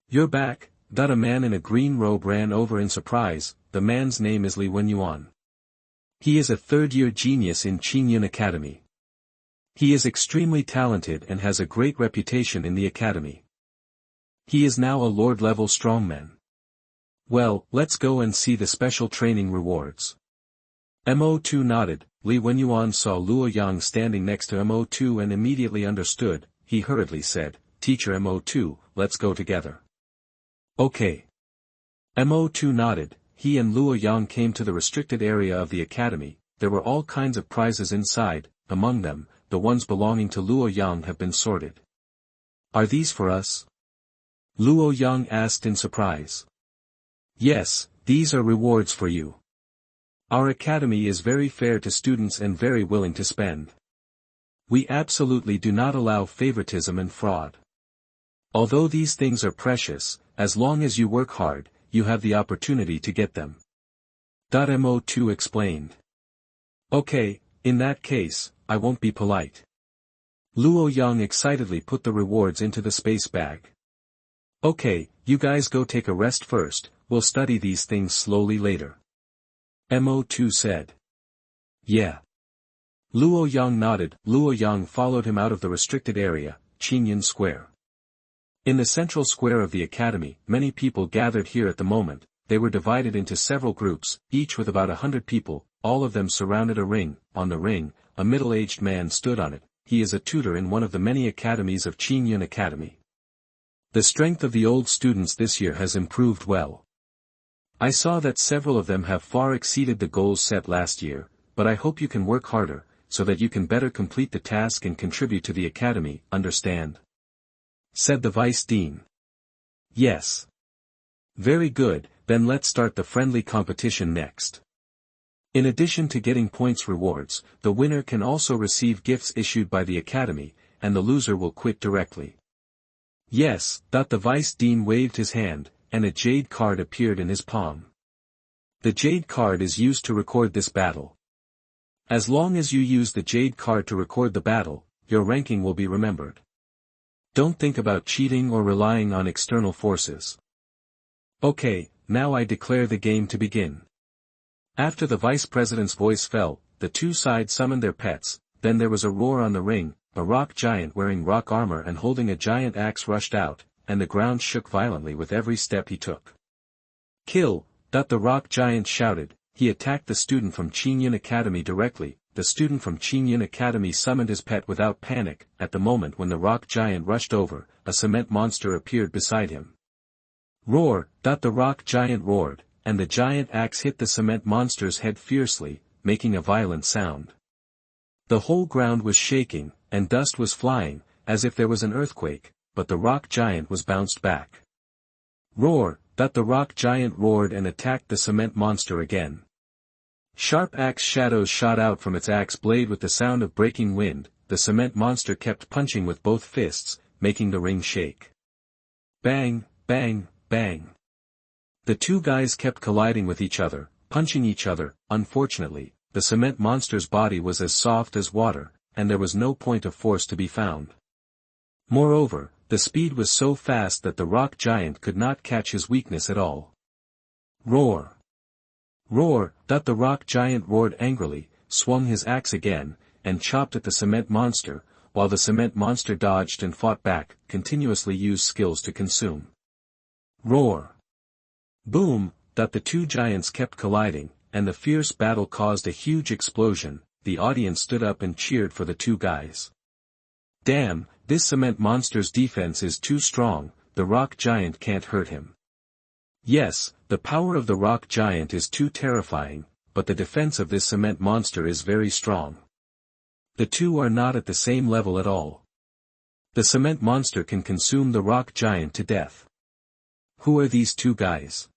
You're back. A man in a green robe ran over in surprise. The man's name is Li Wenyuan. He is a third-year genius in Qingyun Academy. He is extremely talented and has a great reputation in the academy. He is now a Lord-level strongman. Well, let's go and see the special training rewards. Mo2 nodded. Li Wenyuan saw Luo Yang standing next to Mo2 and immediately understood. He hurriedly said, Teacher Mo2, let's go together. Okay. Mo2 nodded. He and Luo Yang came to the restricted area of the academy. There were all kinds of prizes inside. Among them, the ones belonging to Luo Yang have been sorted. Are these for us? Luo Yang asked in surprise. Yes, these are rewards for you. Our academy is very fair to students and very willing to spend. We absolutely do not allow favoritism and fraud. Although these things are precious, as long as you work hard, you have the opportunity to get them. Mo2 explained. Okay, in that case, I won't be polite. Luo Yang excitedly put the rewards into the space bag. Okay, you guys go take a rest first, we'll study these things slowly later. Mo2 said. Yeah. Luo Yang nodded. Luo Yang followed him out of the restricted area, Qinyan Square. In the central square of the academy, many people gathered here at the moment. They were divided into several groups, each with about 100 people, all of them surrounded a ring. On the ring, a middle-aged man stood on it. He is a tutor in one of the many academies of Qinyan Academy. The strength of the old students this year has improved well. I saw that several of them have far exceeded the goals set last year, but I hope you can work harder, so that you can better complete the task and contribute to the academy, understand? Said the Vice Dean. Yes. Very good, then let's start the friendly competition next. In addition to getting points rewards, the winner can also receive gifts issued by the academy, and the loser will quit directly. Yes, the Vice Dean waved his hand, and a jade card appeared in his palm. The jade card is used to record this battle. As long as you use the jade card to record the battle, your ranking will be remembered. Don't think about cheating or relying on external forces. Okay, now I declare the game to begin. After the vice president's voice fell, the two sides summoned their pets, then there was a roar on the ring, a rock giant wearing rock armor and holding a giant axe rushed out, and the ground shook violently with every step he took. Kill! The rock giant shouted. He attacked the student from Qinyan Academy directly. The student from Qinyan Academy summoned his pet without panic. At the moment when the rock giant rushed over, a cement monster appeared beside him. Roar! The rock giant roared, and the giant axe hit the cement monster's head fiercely, making a violent sound. The whole ground was shaking, and dust was flying, as if there was an earthquake, but the rock giant was bounced back. Roar! The rock giant roared and attacked the cement monster again. Sharp axe shadows shot out from its axe blade with the sound of breaking wind. The cement monster kept punching with both fists, making the ring shake. Bang, bang, bang. The two guys kept colliding with each other, punching each other. Unfortunately, the cement monster's body was as soft as water, and there was no point of force to be found. Moreover, the speed was so fast that the rock giant could not catch his weakness at all. Roar! Roar! The rock giant roared angrily, swung his axe again, and chopped at the cement monster, while the cement monster dodged and fought back, continuously used skills to consume. Roar! Boom! The two giants kept colliding, and the fierce battle caused a huge explosion. The audience stood up and cheered for the two guys. Damn, this cement monster's defense is too strong, the rock giant can't hurt him. Yes, the power of the rock giant is too terrifying, but the defense of this cement monster is very strong. The two are not at the same level at all. The cement monster can consume the rock giant to death. Who are these two guys?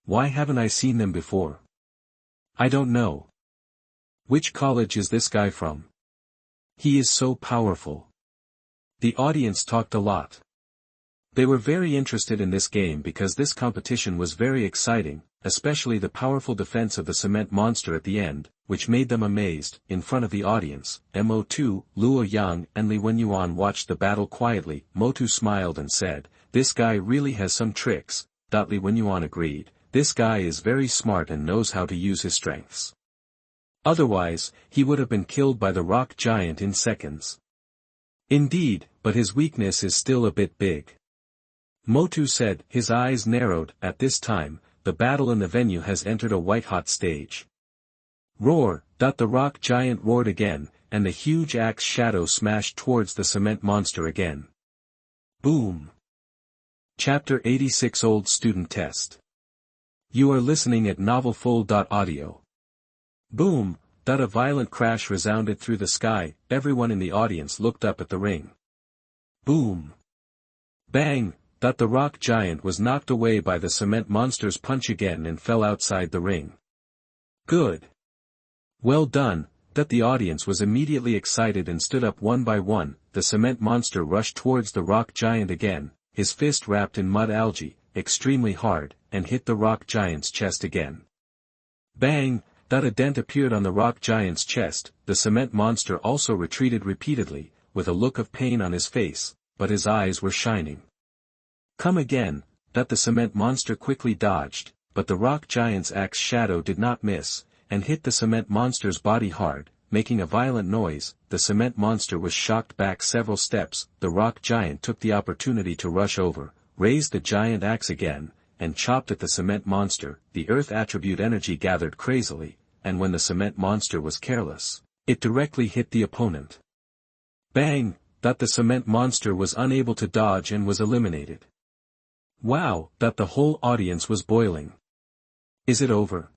Why haven't I seen them before? I don't know. Which college is this guy from? He is so powerful. The audience talked a lot. They were very interested in this game because this competition was very exciting, especially the powerful defense of the cement monster at the end, which made them amazed. In front of the audience, Mo2, Luo Yang and Li Wenyuan watched the battle quietly. Mo2 smiled and said, "This guy really has some tricks." Li Wenyuan agreed, "This guy is very smart and knows how to use his strengths. Otherwise, he would have been killed by the rock giant in seconds." Indeed, but his weakness is still a bit big. Mo2 said, his eyes narrowed. At this time, the battle in the venue has entered a white-hot stage. Roar! The rock giant roared again, and the huge axe shadow smashed towards the cement monster again. Boom! Chapter 86 Old Student Test. You are listening at novelfull.audio. Boom! A violent crash resounded through the sky. Everyone in the audience looked up at the ring. Boom! Bang! The rock giant was knocked away by the cement monster's punch again and fell outside the ring. Good! Well done! The audience was immediately excited and stood up one by one. The cement monster rushed towards the rock giant again, his fist wrapped in mud algae, extremely hard, and hit the rock giant's chest again. Bang! A dent appeared on the rock giant's chest. The cement monster also retreated repeatedly, with a look of pain on his face, but his eyes were shining. Come again! The cement monster quickly dodged, but the rock giant's axe shadow did not miss, and hit the cement monster's body hard, making a violent noise. The cement monster was shocked back several steps. The rock giant took the opportunity to rush over, raised the giant axe again, and chopped at the cement monster. The earth attribute energy gathered crazily, and when the cement monster was careless, it directly hit the opponent. Bang! The cement monster was unable to dodge and was eliminated. Wow! The whole audience was boiling. Is it over?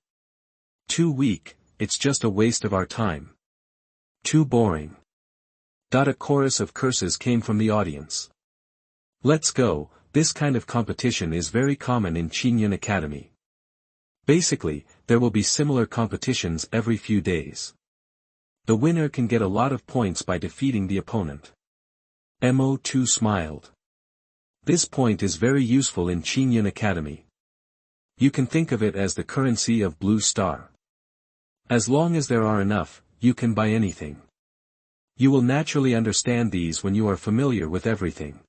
Too weak, it's just a waste of our time. Too boring. A chorus of curses came from the audience. Let's go! This kind of competition is very common in Qingyun Academy. Basically, there will be similar competitions every few days. The winner can get a lot of points by defeating the opponent. Mo2 smiled. This point is very useful in Qingyun Academy. You can think of it as the currency of Blue Star. As long as there are enough, you can buy anything. You will naturally understand these when you are familiar with everything.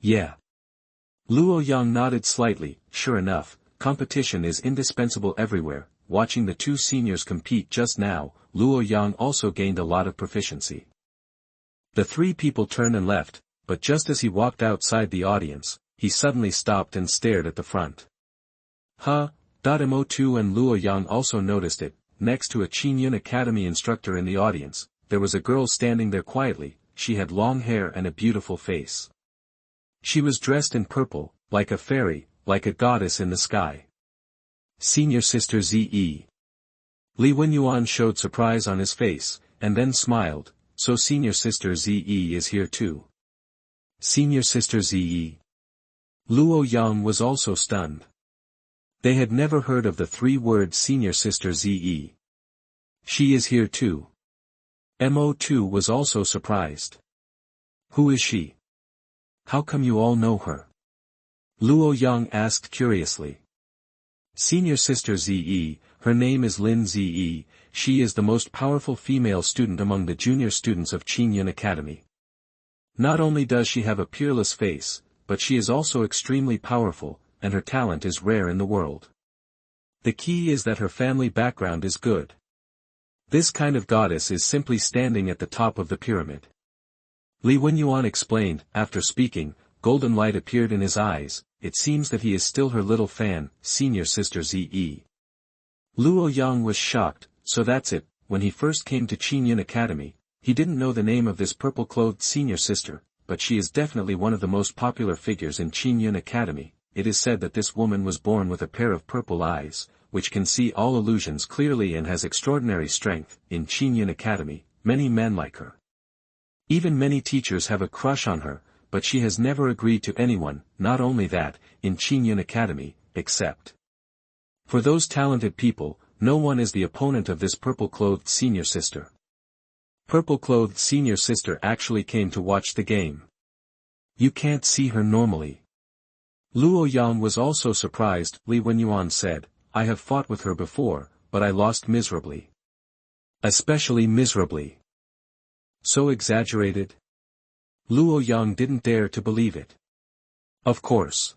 Yeah. Luo Yang nodded slightly. Sure enough, competition is indispensable everywhere. Watching the two seniors compete just now, Luo Yang also gained a lot of proficiency. The three people turned and left, but just as he walked outside the audience, he suddenly stopped and stared at the front. Mo2 and Luo Yang also noticed it. Next to a Qingyun Academy instructor in the audience, there was a girl standing there quietly. She had long hair and a beautiful face. She was dressed in purple, like a fairy, like a goddess in the sky. Senior Sister Ze. Li Wenyuan showed surprise on his face, and then smiled. So Senior Sister Ze is here too. Senior Sister Ze. Luo Yang was also stunned. They had never heard of the three-word Senior Sister Ze. She is here too. Mo2 was also surprised. Who is she? How come you all know her? Luo Yang asked curiously. Senior Sister Ze, her name is Lin Ze, she is the most powerful female student among the junior students of Qingyun Academy. Not only does she have a peerless face, but she is also extremely powerful, and her talent is rare in the world. The key is that her family background is good. This kind of goddess is simply standing at the top of the pyramid. Li Wenyuan explained. After speaking, golden light appeared in his eyes. It seems that he is still her little fan, Senior Sister Ze. Luo Yang was shocked. So that's it. When he first came to Qingyun Academy, he didn't know the name of this purple-clothed senior sister, but she is definitely one of the most popular figures in Qingyun Academy. It is said that this woman was born with a pair of purple eyes, which can see all illusions clearly and has extraordinary strength. In Qingyun Academy, many men like her. Even many teachers have a crush on her, but she has never agreed to anyone. Not only that, in Qingyun Academy, except for those talented people, no one is the opponent of this purple-clothed senior sister. Purple-clothed senior sister actually came to watch the game. You can't see her normally. Luo Yang was also surprised. Li Wenyuan said, I have fought with her before, but I lost miserably. Especially miserably. So exaggerated? Luo Yang didn't dare to believe it. Of course.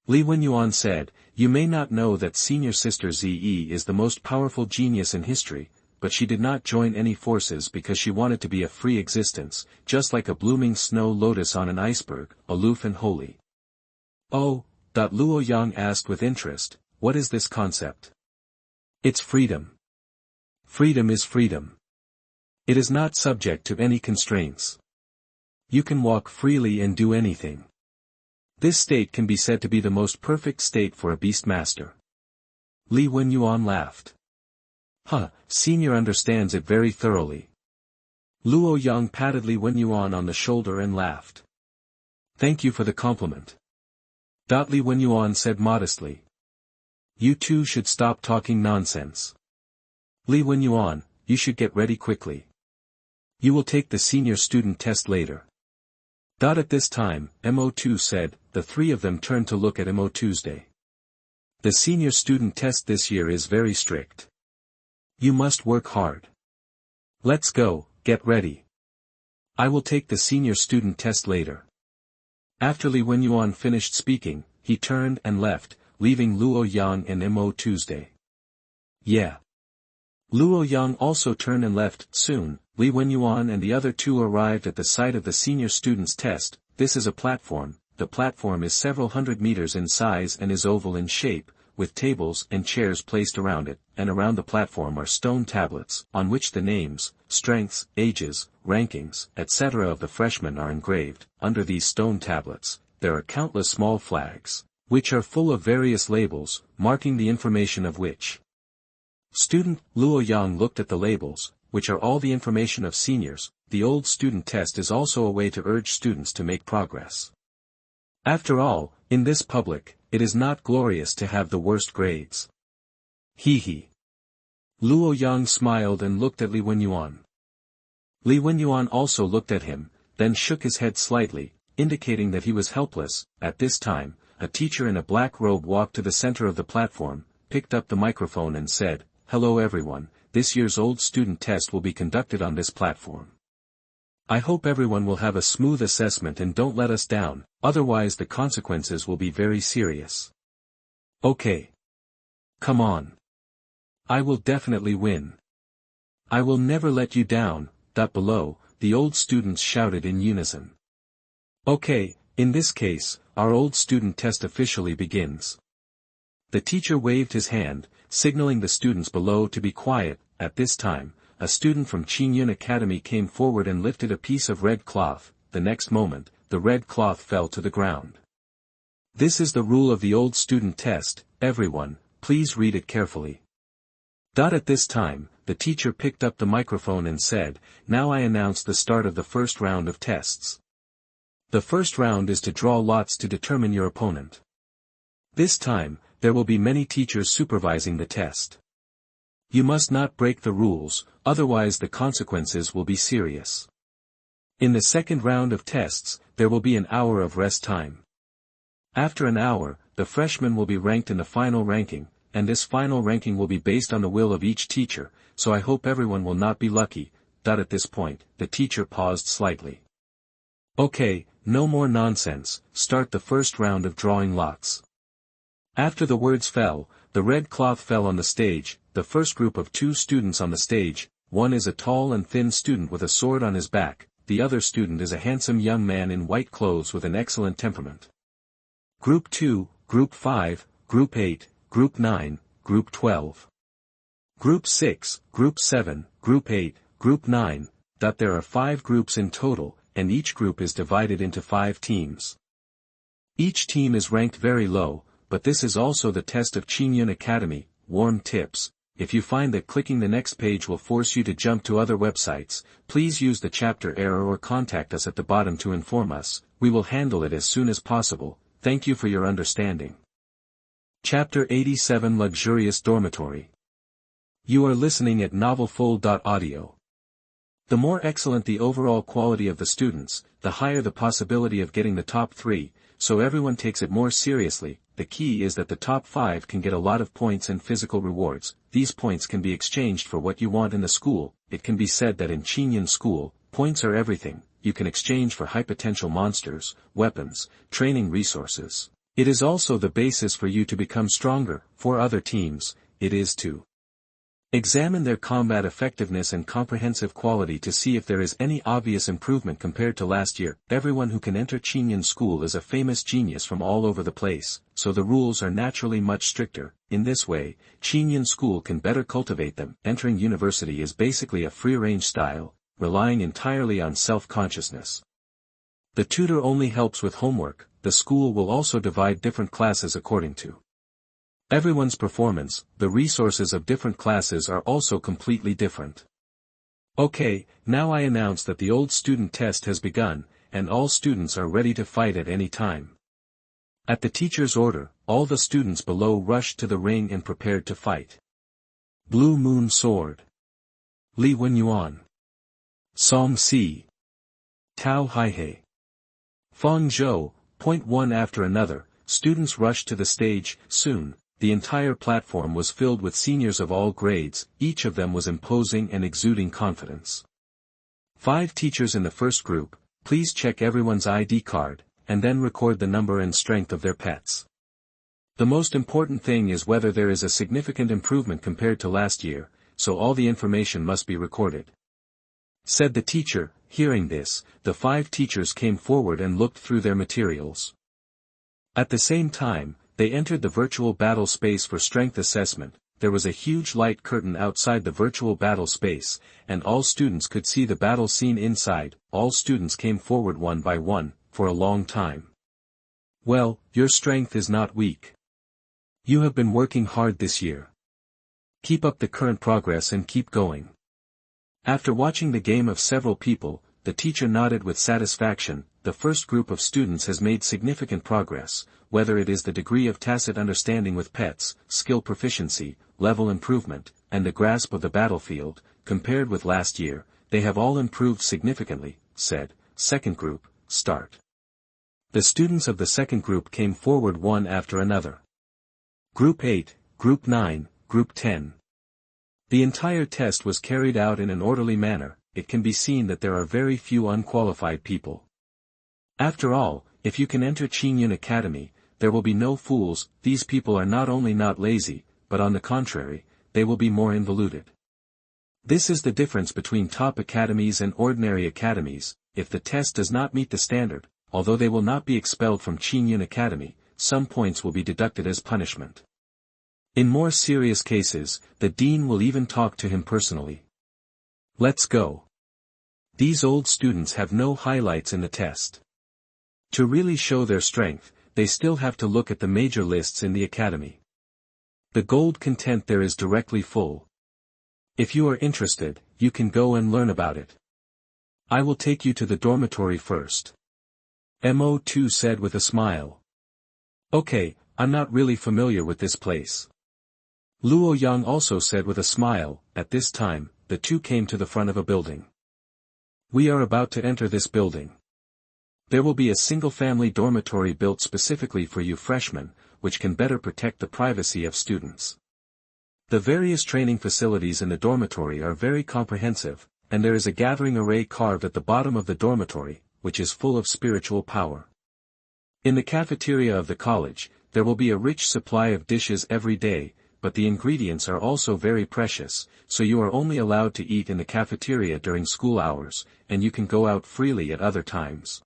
Li Wenyuan said, you may not know that Senior Sister Ze is the most powerful genius in history, but she did not join any forces because she wanted to be a free existence, just like a blooming snow lotus on an iceberg, aloof and holy. Oh, Luo Yang asked with interest, what is this concept? It's freedom. Freedom is freedom. It is not subject to any constraints. You can walk freely and do anything. This state can be said to be the most perfect state for a beastmaster. Li Wenyuan laughed. Senior understands it very thoroughly. Luo Yang patted Li Wenyuan on the shoulder and laughed. Thank you for the compliment. Li Wenyuan said modestly. You two should stop talking nonsense. Li Wenyuan, you should get ready quickly. You will take the senior student test later. At this time, Mo2 said. The three of them turned to look at Mo Tuesday. The senior student test this year is very strict. You must work hard. Let's go, get ready. I will take the senior student test later. After Li Wenyuan finished speaking, he turned and left, leaving Luo Yang and Mo Tuesday. Yeah. Luo Yang also turned and left. Soon, Li Wenyuan and the other two arrived at the site of the senior student's test. This is a platform. The platform is several hundred meters in size and is oval in shape, with tables and chairs placed around it, and around the platform are stone tablets, on which the names, strengths, ages, rankings, etc. of the freshmen are engraved. Under these stone tablets, there are countless small flags, which are full of various labels, marking the information of which student. Luo Yang looked at the labels, which are all the information of seniors. The old student test is also a way to urge students to make progress. After all, in this public, it is not glorious to have the worst grades. Hee. Luo Yang smiled and looked at Li Wenyuan. Li Wenyuan also looked at him, then shook his head slightly, indicating that he was helpless. At this time, a teacher in a black robe walked to the center of the platform, picked up the microphone and said, "Hello everyone, this year's old student test will be conducted on this platform. I hope everyone will have a smooth assessment and don't let us down, otherwise the consequences will be very serious. Okay. Come on. I will definitely win. I will never let you down." Below, the old students shouted in unison. Okay, in this case, our old student test officially begins. The teacher waved his hand, signaling the students below to be quiet. At this time, a student from Qingyun Academy came forward and lifted a piece of red cloth. The next moment, the red cloth fell to the ground. This is the rule of the old student test. Everyone, please read it carefully. At this time, the teacher picked up the microphone and said, "Now I announce the start of the first round of tests. The first round is to draw lots to determine your opponent. This time, there will be many teachers supervising the test. You must not break the rules, otherwise the consequences will be serious. In the second round of tests, there will be an hour of rest time. After an hour, the freshmen will be ranked in the final ranking, and this final ranking will be based on the will of each teacher, so I hope everyone will not be lucky." At this point, the teacher paused slightly. "Okay, no more nonsense, start the first round of drawing lots." After the words fell, the red cloth fell on the stage. The first group of two students on the stage, one is a tall and thin student with a sword on his back, the other student is a handsome young man in white clothes with an excellent temperament. Group 2, Group 5, Group 8, Group 9, Group 12. Group 6, Group 7, Group 8, Group 9. There are 5 groups in total, and each group is divided into 5 teams. Each team is ranked very low, but this is also the test of Qingyun Academy. Warm tips: if you find that clicking the next page will force you to jump to other websites, please use the chapter error or contact us at the bottom to inform us. We will handle it as soon as possible. Thank you for your understanding. Chapter 87: Luxurious Dormitory. You are listening at novelfull.audio. The more excellent the overall quality of the students, the higher the possibility of getting the top 3, so everyone takes it more seriously. The key is that the top 5 can get a lot of points and physical rewards. These points can be exchanged for what you want in the school. It can be said that in Qingyun school, points are everything. You can exchange for high potential monsters, weapons, training resources. It is also the basis for you to become stronger. For other teams, it is to examine their combat effectiveness and comprehensive quality to see if there is any obvious improvement compared to last year. Everyone who can enter Qingyun school is a famous genius from all over the place, so the rules are naturally much stricter. In this way, Qingyun school can better cultivate them. Entering university is basically a free-range style, relying entirely on self-consciousness. The tutor only helps with homework. The school will also divide different classes according to everyone's performance. The resources of different classes are also completely different. Okay, now I announce that the old student test has begun, and all students are ready to fight at any time. At the teacher's order, all the students below rushed to the ring and prepared to fight. Blue Moon Sword. Li Wenyuan. Song Si. Tao Haihei. Feng Zhou. Point one after another, students rushed to the stage. Soon, the entire platform was filled with seniors of all grades, each of them was imposing and exuding confidence. 5 teachers in the first group, please check everyone's ID card, and then record the number and strength of their pets. The most important thing is whether there is a significant improvement compared to last year, so all the information must be recorded. Said the teacher. Hearing this, the 5 teachers came forward and looked through their materials. At the same time, they entered the virtual battle space for strength assessment. There was a huge light curtain outside the virtual battle space, and all students could see the battle scene inside. All students came forward one by one, for a long time. Well, your strength is not weak. You have been working hard this year. Keep up the current progress and keep going. After watching the game of several people, the teacher nodded with satisfaction. The first group of students has made significant progress, whether it is the degree of tacit understanding with pets, skill proficiency, level improvement, and the grasp of the battlefield, compared with last year, they have all improved significantly, said. Second group, start. The students of the second group came forward one after another. Group 8, Group 9, Group 10. The entire test was carried out in an orderly manner. It can be seen that there are very few unqualified people. After all, if you can enter Qingyun Academy, there will be no fools. These people are not only not lazy, but on the contrary, they will be more involuted. This is the difference between top academies and ordinary academies. If the test does not meet the standard, although they will not be expelled from Qingyun Academy, some points will be deducted as punishment. In more serious cases, the dean will even talk to him personally. Let's go. These old students have no highlights in the test. To really show their strength, they still have to look at the major lists in the academy. The gold content there is directly full. If you are interested, you can go and learn about it. I will take you to the dormitory first. Mo2 said with a smile. Okay, I'm not really familiar with this place. Luo Yang also said with a smile. At this time, the two came to the front of a building. We are about to enter this building. There will be a single-family dormitory built specifically for you freshmen, which can better protect the privacy of students. The various training facilities in the dormitory are very comprehensive, and there is a gathering array carved at the bottom of the dormitory, which is full of spiritual power. In the cafeteria of the college, there will be a rich supply of dishes every day, but the ingredients are also very precious, so you are only allowed to eat in the cafeteria during school hours, and you can go out freely at other times.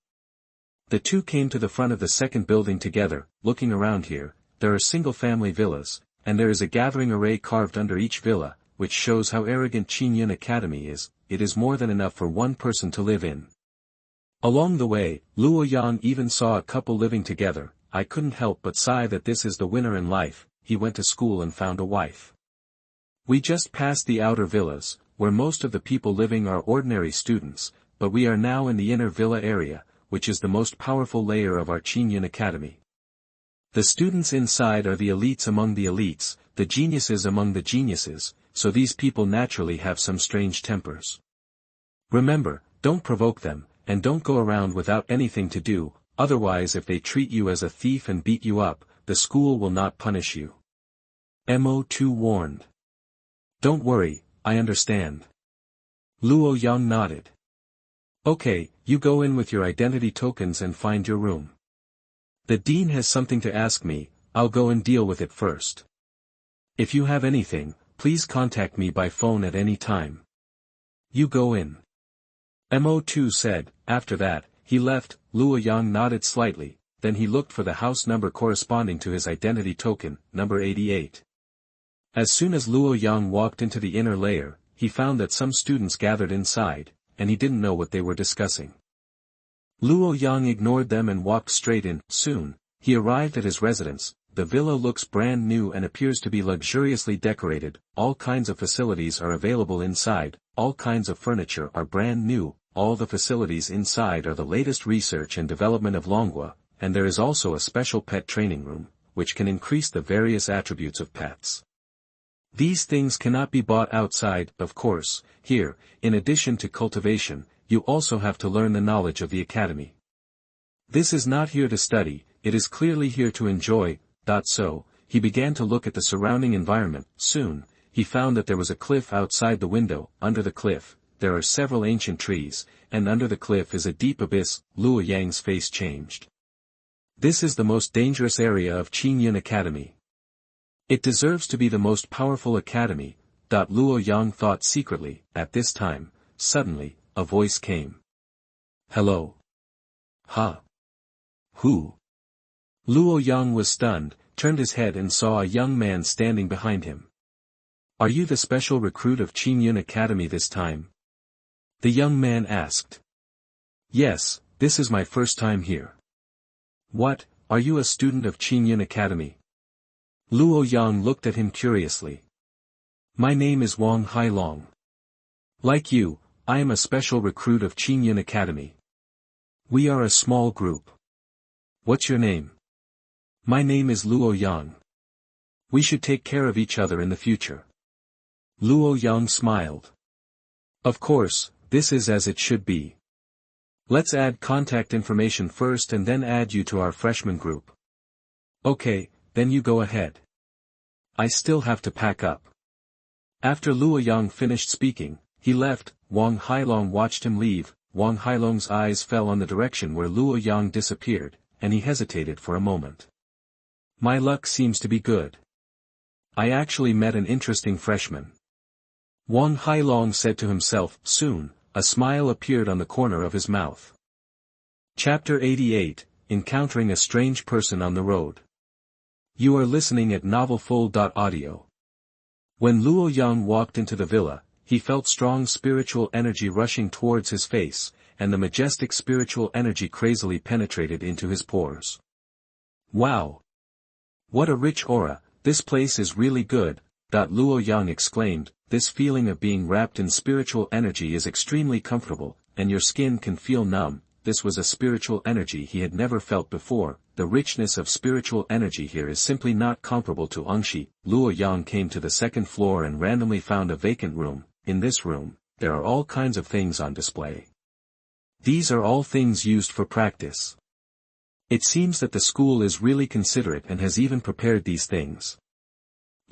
The two came to the front of the second building together. Looking around here, there are single-family villas, and there is a gathering array carved under each villa, which shows how arrogant Qingyun Academy is. It is more than enough for one person to live in. Along the way, Luo Yang even saw a couple living together. I couldn't help but sigh that this is the winner in life. He went to school and found a wife. We just passed the outer villas, where most of the people living are ordinary students, but we are now in the inner villa area, which is the most powerful layer of our Qingyun Academy. The students inside are the elites among the elites, the geniuses among the geniuses, so these people naturally have some strange tempers. Remember, don't provoke them, and don't go around without anything to do, otherwise if they treat you as a thief and beat you up, the school will not punish you. Mo2 warned. Don't worry, I understand. Luo Yang nodded. Okay, you go in with your identity tokens and find your room. The dean has something to ask me. I'll go and deal with it first. If you have anything, please contact me by phone at any time. You go in. Mo2 said. After that, he left. Luo Yang nodded slightly. Then he looked for the house number corresponding to his identity token, number 88. As soon as Luo Yang walked into the inner layer, he found that some students gathered inside, and he didn't know what they were discussing. Luo Yang ignored them and walked straight in. Soon, he arrived at his residence. The villa looks brand new and appears to be luxuriously decorated. All kinds of facilities are available inside, all kinds of furniture are brand new, all the facilities inside are the latest research and development of Longua, and there is also a special pet training room, which can increase the various attributes of pets. These things cannot be bought outside, of course. Here, in addition to cultivation, you also have to learn the knowledge of the academy. This is not here to study, it is clearly here to enjoy. So, he began to look at the surrounding environment. Soon, he found that there was a cliff outside the window. Under the cliff, there are several ancient trees, and under the cliff is a deep abyss. Luo Yang's face changed. This is the most dangerous area of Qingyun Academy. It deserves to be the most powerful academy, Luo Yang thought secretly. At this time, suddenly, a voice came. Hello. Huh? Who? Luo Yang was stunned, turned his head and saw a young man standing behind him. Are you the special recruit of Qingyun Academy this time? The young man asked. Yes, this is my first time here. What, are you a student of Qingyun Academy? Luo Yang looked at him curiously. My name is Wang Hailong. Like you, I am a special recruit of Qingyun Academy. We are a small group. What's your name? My name is Luo Yang. We should take care of each other in the future. Luo Yang smiled. Of course, this is as it should be. Let's add contact information first and then add you to our freshman group. Okay, then you go ahead. I still have to pack up. After Luo Yang finished speaking, he left. Wang Hailong watched him leave. Wang Hailong's eyes fell on the direction where Luo Yang disappeared, and he hesitated for a moment. My luck seems to be good. I actually met an interesting freshman. Wang Hailong said to himself. Soon, a smile appeared on the corner of his mouth. Chapter 88, Encountering a Strange Person on the Road. You are listening at NovelFull.audio. When Luo Yang walked into the villa, he felt strong spiritual energy rushing towards his face, and the majestic spiritual energy crazily penetrated into his pores. Wow! What a rich aura, this place is really good, Luo Yang exclaimed. This feeling of being wrapped in spiritual energy is extremely comfortable, and your skin can feel numb. This was a spiritual energy he had never felt before. The richness of spiritual energy here is simply not comparable to Angshi. Luo Yang came to the second floor and randomly found a vacant room. In this room, there are all kinds of things on display. These are all things used for practice. It seems that the school is really considerate and has even prepared these things.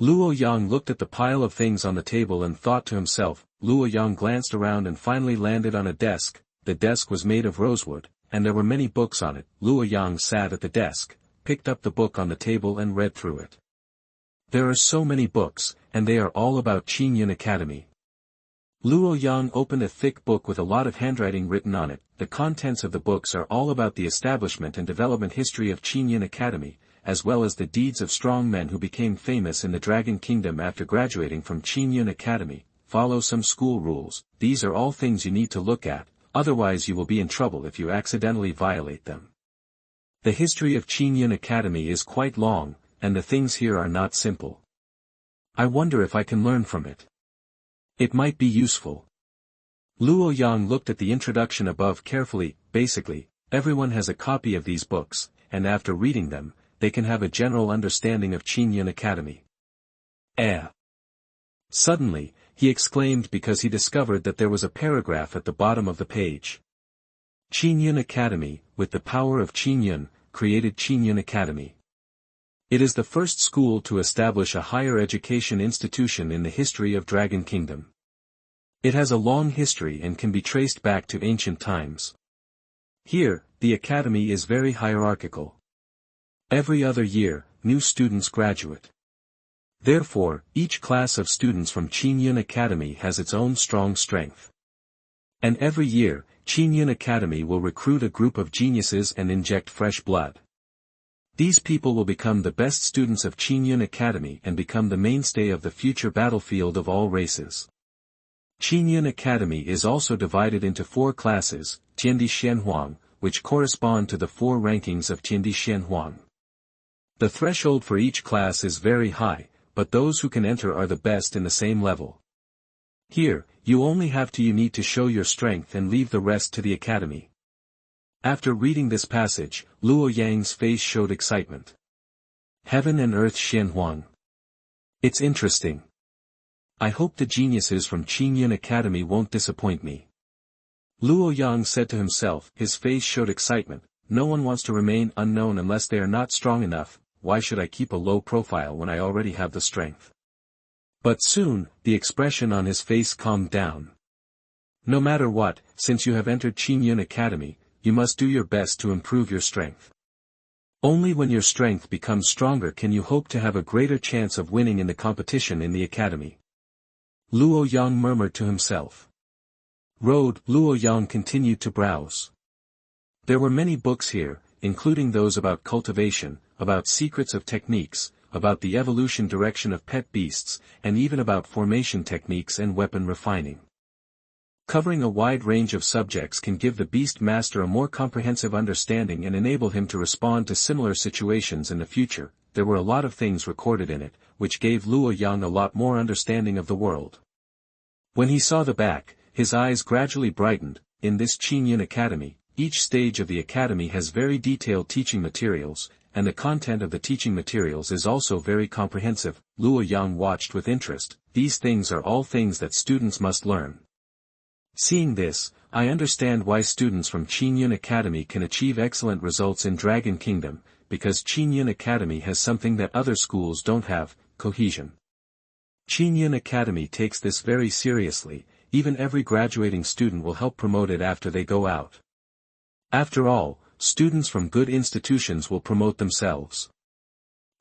Luo Yang looked at the pile of things on the table and thought to himself. Luo Yang glanced around and finally landed on a desk. The desk was made of rosewood, and there were many books on it. Luo Yang sat at the desk, picked up the book on the table and read through it. There are so many books, and they are all about Qingyun Academy. Luo Yang opened a thick book with a lot of handwriting written on it. The contents of the books are all about the establishment and development history of Qingyun Academy, as well as the deeds of strong men who became famous in the Dragon Kingdom after graduating from Qingyun Academy. Follow some school rules. These are all things you need to look at, otherwise you will be in trouble if you accidentally violate them. The history of Qingyun Academy is quite long, and the things here are not simple. I wonder if I can learn from it. It might be useful. Luo Yang looked at the introduction above carefully. Basically, everyone has a copy of these books, and after reading them, they can have a general understanding of Qingyun Academy. Suddenly, he exclaimed because he discovered that there was a paragraph at the bottom of the page. Qingyun Academy, with the power of Qingyun, created Qingyun Academy. It is the first school to establish a higher education institution in the history of Dragon Kingdom. It has a long history and can be traced back to ancient times. Here, the academy is very hierarchical. Every other year, new students graduate. Therefore, each class of students from Qingyun Academy has its own strong strength. And every year, Qingyun Academy will recruit a group of geniuses and inject fresh blood. These people will become the best students of Qingyun Academy and become the mainstay of the future battlefield of all races. Qingyun Academy is also divided into 4 classes, Tiandi Xianhuang, which correspond to the 4 rankings of Tiandi Xianhuang. The threshold for each class is very high, but those who can enter are the best in the same level. Here, you only have to need to show your strength and leave the rest to the academy. After reading this passage, Luo Yang's face showed excitement. Heaven and Earth Xianhuang. It's interesting. I hope the geniuses from Qingyun Academy won't disappoint me. Luo Yang said to himself. His face showed excitement. No one wants to remain unknown unless they are not strong enough. why should I keep a low profile when I already have the strength? But soon, the expression on his face calmed down. No matter what, since you have entered Qingyun Academy, you must do your best to improve your strength. Only when your strength becomes stronger can you hope to have a greater chance of winning in the competition in the academy. Luo Yang murmured to himself. Luo Yang continued to browse. There were many books here, including those about cultivation, about secrets of techniques, about the evolution direction of pet beasts, and even about formation techniques and weapon refining. Covering a wide range of subjects can give the beast master a more comprehensive understanding and enable him to respond to similar situations in the future. There were a lot of things recorded in it, which gave Luo Yang a lot more understanding of the world. When he saw the back, his eyes gradually brightened. In this Qingyun Academy, each stage of the academy has very detailed teaching materials, and the content of the teaching materials is also very comprehensive. Luo Yang watched with interest. These things are all things that students must learn. Seeing this, I understand why students from Qingyun Academy can achieve excellent results in Dragon Kingdom, because Qingyun Academy has something that other schools don't have, cohesion. Qingyun Academy takes this very seriously. Even every graduating student will help promote it after they go out. After all, students from good institutions will promote themselves.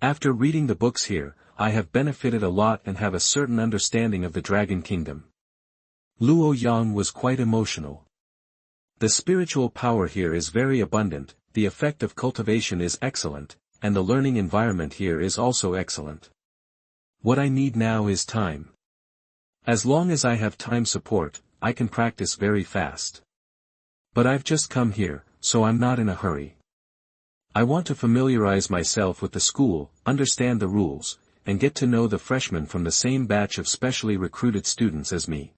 After reading the books here, I have benefited a lot and have a certain understanding of the Dragon Kingdom. Luo Yang was quite emotional. The spiritual power here is very abundant, the effect of cultivation is excellent, and the learning environment here is also excellent. What I need now is time. As long as I have time support, I can practice very fast. But I've just come here, so I'm not in a hurry. I want to familiarize myself with the school, understand the rules, and get to know the freshmen from the same batch of specially recruited students as me.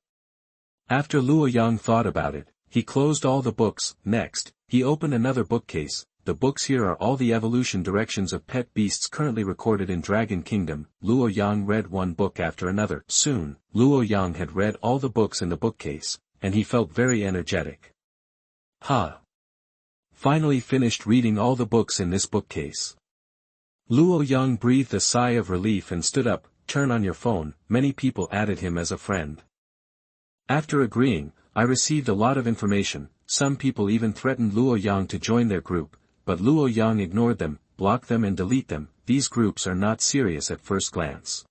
After Luo Yang thought about it, he closed all the books. Next, he opened another bookcase. The books here are all the evolution directions of pet beasts currently recorded in Dragon Kingdom. Luo Yang read one book after another. Soon, Luo Yang had read all the books in the bookcase, and he felt very energetic. Finally finished reading all the books in this bookcase. Luo Yang breathed a sigh of relief and stood up. Turn on your phone. Many people added him as a friend. After agreeing, I received a lot of information. Some people even threatened Luo Yang to join their group, but Luo Yang ignored them, blocked them and delete them. These groups are not serious at first glance.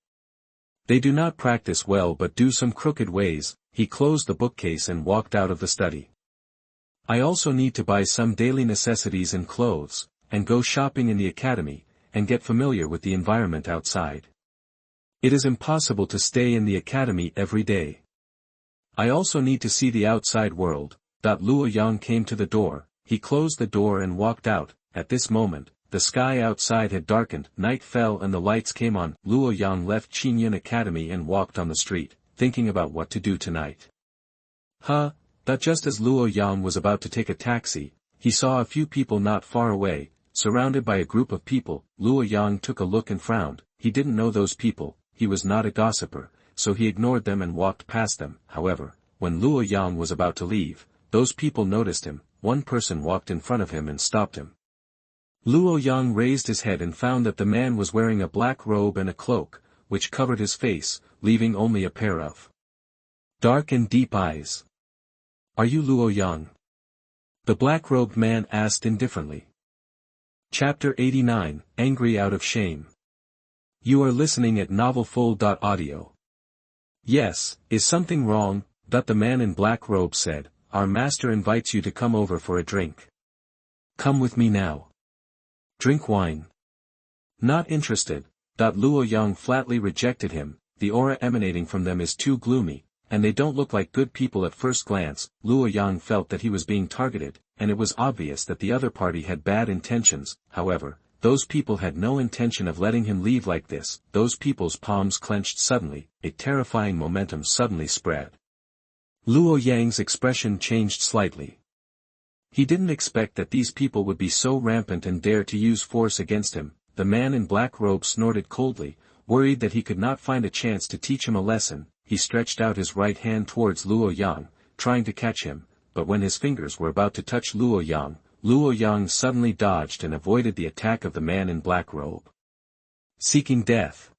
They do not practice well but do some crooked ways. He closed the bookcase and walked out of the study. I also need to buy some daily necessities and clothes, and go shopping in the academy, and get familiar with the environment outside. It is impossible to stay in the academy every day. I also need to see the outside world. Luo Yang came to the door, he closed the door and walked out. At this moment, the sky outside had darkened, night fell and the lights came on. Luo Yang left Qingyun Academy and walked on the street, thinking about what to do tonight. Just as Luo Yang was about to take a taxi, he saw a few people not far away, surrounded by a group of people. Luo Yang took a look and frowned. He didn't know those people, he was not a gossiper, so he ignored them and walked past them. However, when Luo Yang was about to leave, those people noticed him. One person walked in front of him and stopped him. Luo Yang raised his head and found that the man was wearing a black robe and a cloak, which covered his face, leaving only a pair of dark and deep eyes. Are you Luo Yang? The black-robed man asked indifferently. Chapter 89, Angry Out of Shame. You are listening at novelfull.audio. Yes, is something wrong? The man in black robe said, our master invites you to come over for a drink. Come with me now. Drink wine. Not interested. Luo Yang flatly rejected him. The aura emanating from them is too gloomy, and they don't look like good people at first glance. Luo Yang felt that he was being targeted, and it was obvious that the other party had bad intentions. However, those people had no intention of letting him leave like this. Those people's palms clenched suddenly, a terrifying momentum suddenly spread. Luo Yang's expression changed slightly. He didn't expect that these people would be so rampant and dare to use force against him. The man in black robe snorted coldly, worried that he could not find a chance to teach him a lesson. He stretched out his right hand towards Luo Yang, trying to catch him, but when his fingers were about to touch Luo Yang suddenly dodged and avoided the attack of the man in black robe. Seeking death.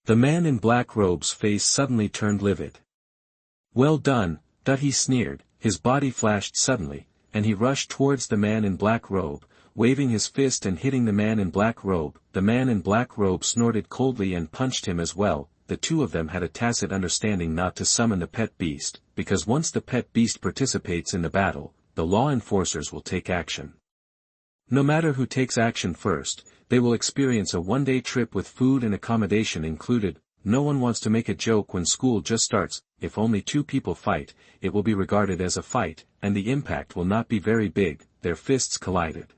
The man in black robe's face suddenly turned livid. Well done, he sneered, his body flashed suddenly, and he rushed towards the man in black robe, waving his fist and hitting the man in black robe. The man in black robe snorted coldly and punched him as well. The two of them had a tacit understanding not to summon the pet beast, because once the pet beast participates in the battle, the law enforcers will take action. No matter who takes action first, they will experience a one-day trip with food and accommodation included. No one wants to make a joke when school just starts. If only two people fight, it will be regarded as a fight, and the impact will not be very big. Their fists collided.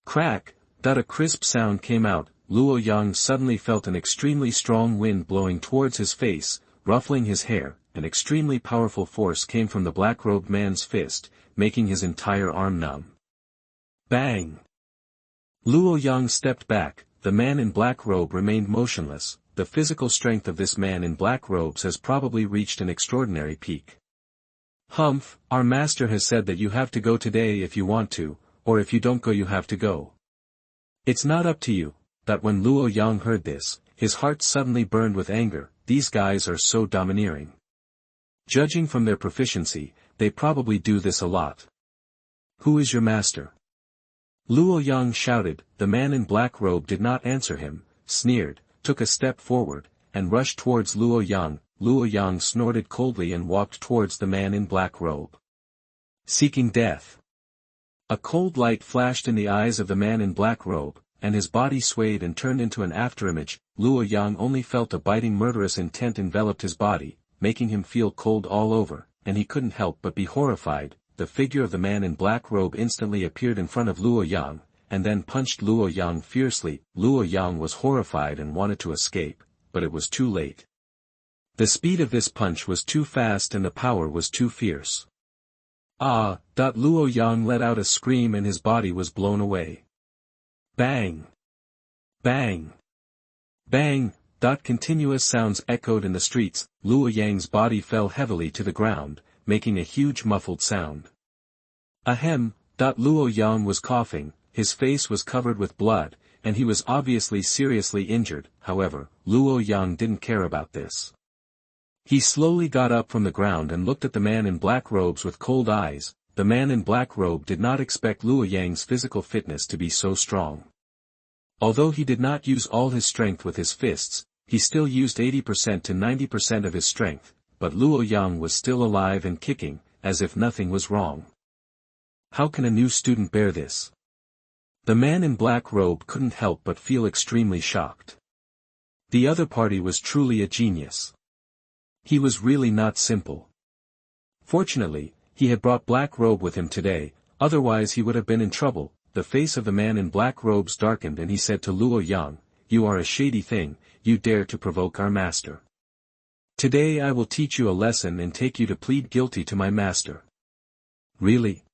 Crack! A crisp sound came out. Luo Yang suddenly felt an extremely strong wind blowing towards his face, ruffling his hair. An extremely powerful force came from the black-robed man's fist, making his entire arm numb. Bang! Luo Yang stepped back. The man in black robe remained motionless. The physical strength of this man in black robes has probably reached an extraordinary peak. Humph, our master has said that you have to go today if you want to, or if you don't go you have to go. It's not up to you. That when Luo Yang heard this, his heart suddenly burned with anger. These guys are so domineering. Judging from their proficiency, they probably do this a lot. Who is your master? Luo Yang shouted. The man in black robe did not answer him, sneered, took a step forward, and rushed towards Luo Yang. Luo Yang snorted coldly and walked towards the man in black robe. Seeking death. A cold light flashed in the eyes of the man in black robe, and his body swayed and turned into an afterimage. Luo Yang only felt a biting murderous intent enveloped his body, making him feel cold all over, and he couldn't help but be horrified. The figure of the man in black robe instantly appeared in front of Luo Yang, and then punched Luo Yang fiercely. Luo Yang was horrified and wanted to escape, but it was too late. The speed of this punch was too fast and the power was too fierce. Ah! Luo Yang let out a scream and his body was blown away. Bang! Bang! Bang! Continuous sounds echoed in the streets. Luo Yang's body fell heavily to the ground, making a huge muffled sound. Ahem! Luo Yang was coughing, his face was covered with blood, and he was obviously seriously injured. However, Luo Yang didn't care about this. He slowly got up from the ground and looked at the man in black robes with cold eyes. The man in black robe did not expect Luo Yang's physical fitness to be so strong. Although he did not use all his strength with his fists, he still used 80% to 90% of his strength, but Luo Yang was still alive and kicking, as if nothing was wrong. How can a new student bear this? The man in black robe couldn't help but feel extremely shocked. The other party was truly a genius. He was really not simple. Fortunately, he had brought black robe with him today, otherwise he would have been in trouble. The face of the man in black robes darkened and he said to Luo Yang, "You are a shady thing, you dare to provoke our master. Today I will teach you a lesson and take you to plead guilty to my master." Really?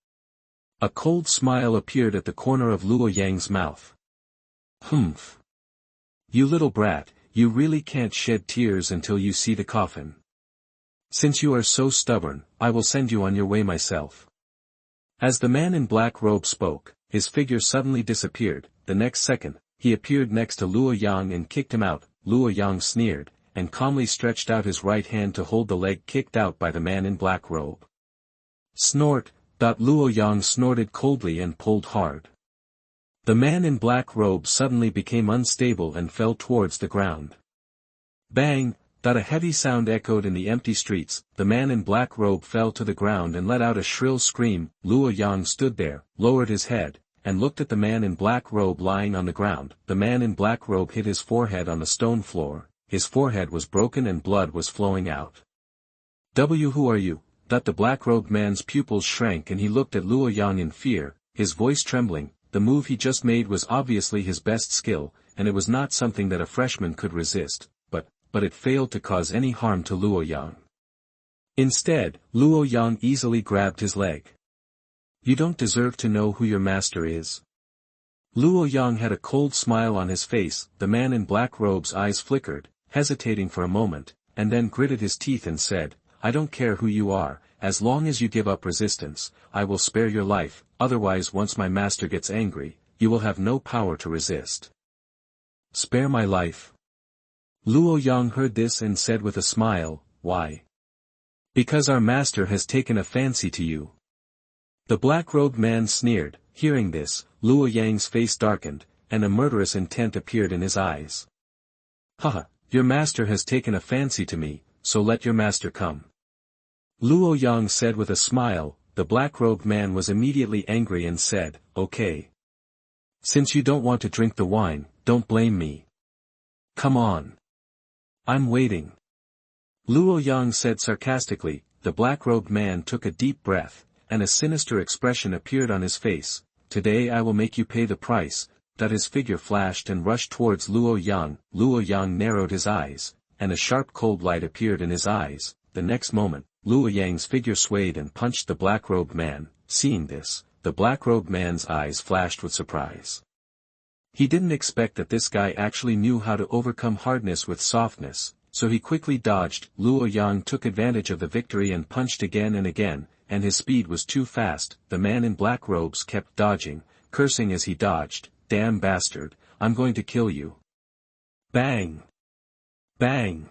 A cold smile appeared at the corner of Luo Yang's mouth. Humph. You little brat, you really can't shed tears until you see the coffin. Since you are so stubborn, I will send you on your way myself. As the man in black robe spoke, his figure suddenly disappeared. The next second, he appeared next to Luo Yang and kicked him out. Luo Yang sneered, and calmly stretched out his right hand to hold the leg kicked out by the man in black robe. Snort! Luo Yang snorted coldly and pulled hard. The man in black robe suddenly became unstable and fell towards the ground. Bang! A heavy sound echoed in the empty streets. The man in black robe fell to the ground and let out a shrill scream. Luo Yang stood there, lowered his head, and looked at the man in black robe lying on the ground. The man in black robe hit his forehead on the stone floor. His forehead was broken and blood was flowing out. Who are you? The black-robed man's pupils shrank and he looked at Luo Yang in fear, his voice trembling. The move he just made was obviously his best skill, and it was not something that a freshman could resist, but it failed to cause any harm to Luo Yang. Instead, Luo Yang easily grabbed his leg. You don't deserve to know who your master is. Luo Yang had a cold smile on his face. The man in black robe's eyes flickered, hesitating for a moment, and then gritted his teeth and said, I don't care who you are, as long as you give up resistance, I will spare your life, otherwise once my master gets angry, you will have no power to resist. Spare my life. Luo Yang heard this and said with a smile, why? Because our master has taken a fancy to you. The black-robed man sneered. Hearing this, Luo Yang's face darkened, and a murderous intent appeared in his eyes. Haha, your master has taken a fancy to me, so let your master come. Luo Yang said with a smile. The black-robed man was immediately angry and said, okay. Since you don't want to drink the wine, don't blame me. Come on. I'm waiting. Luo Yang said sarcastically. The black-robed man took a deep breath, and a sinister expression appeared on his face. Today I will make you pay the price. That his figure flashed and rushed towards Luo Yang. Luo Yang narrowed his eyes, and a sharp cold light appeared in his eyes. The next moment, Luo Yang's figure swayed and punched the black-robed man. Seeing this, the black-robed man's eyes flashed with surprise. He didn't expect that this guy actually knew how to overcome hardness with softness, so he quickly dodged. Luo Yang took advantage of the victory and punched again and again, and his speed was too fast. The man in black robes kept dodging, cursing as he dodged. Damn bastard, I'm going to kill you. Bang! Bang!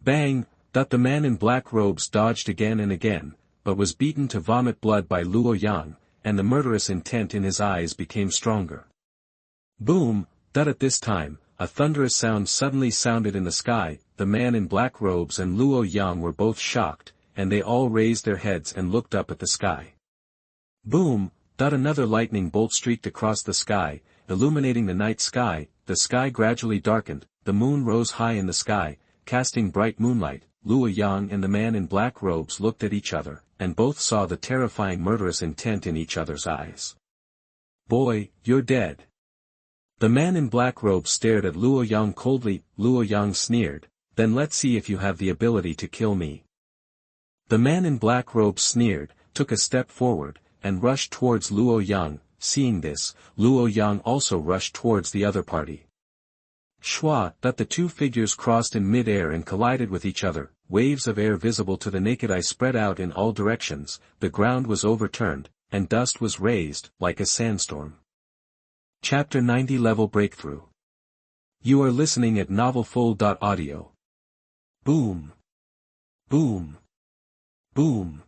Bang! The man in black robes dodged again and again, but was beaten to vomit blood by Luo Yang, and the murderous intent in his eyes became stronger. Boom! At this time, a thunderous sound suddenly sounded in the sky. The man in black robes and Luo Yang were both shocked, and they all raised their heads and looked up at the sky. Boom! Another lightning bolt streaked across the sky, illuminating the night sky. The sky gradually darkened, the moon rose high in the sky, casting bright moonlight. Luo Yang and the man in black robes looked at each other, and both saw the terrifying murderous intent in each other's eyes. Boy, you're dead. The man in black robes stared at Luo Yang coldly. Luo Yang sneered, then let's see if you have the ability to kill me. The man in black robes sneered, took a step forward, and rushed towards Luo Yang. Seeing this, Luo Yang also rushed towards the other party. Shwa! The two figures crossed in mid-air and collided with each other. Waves of air visible to the naked eye spread out in all directions. The ground was overturned, and dust was raised, like a sandstorm. Chapter 90 Level Breakthrough. You are listening at novelfull.audio. Boom! Boom! Boom!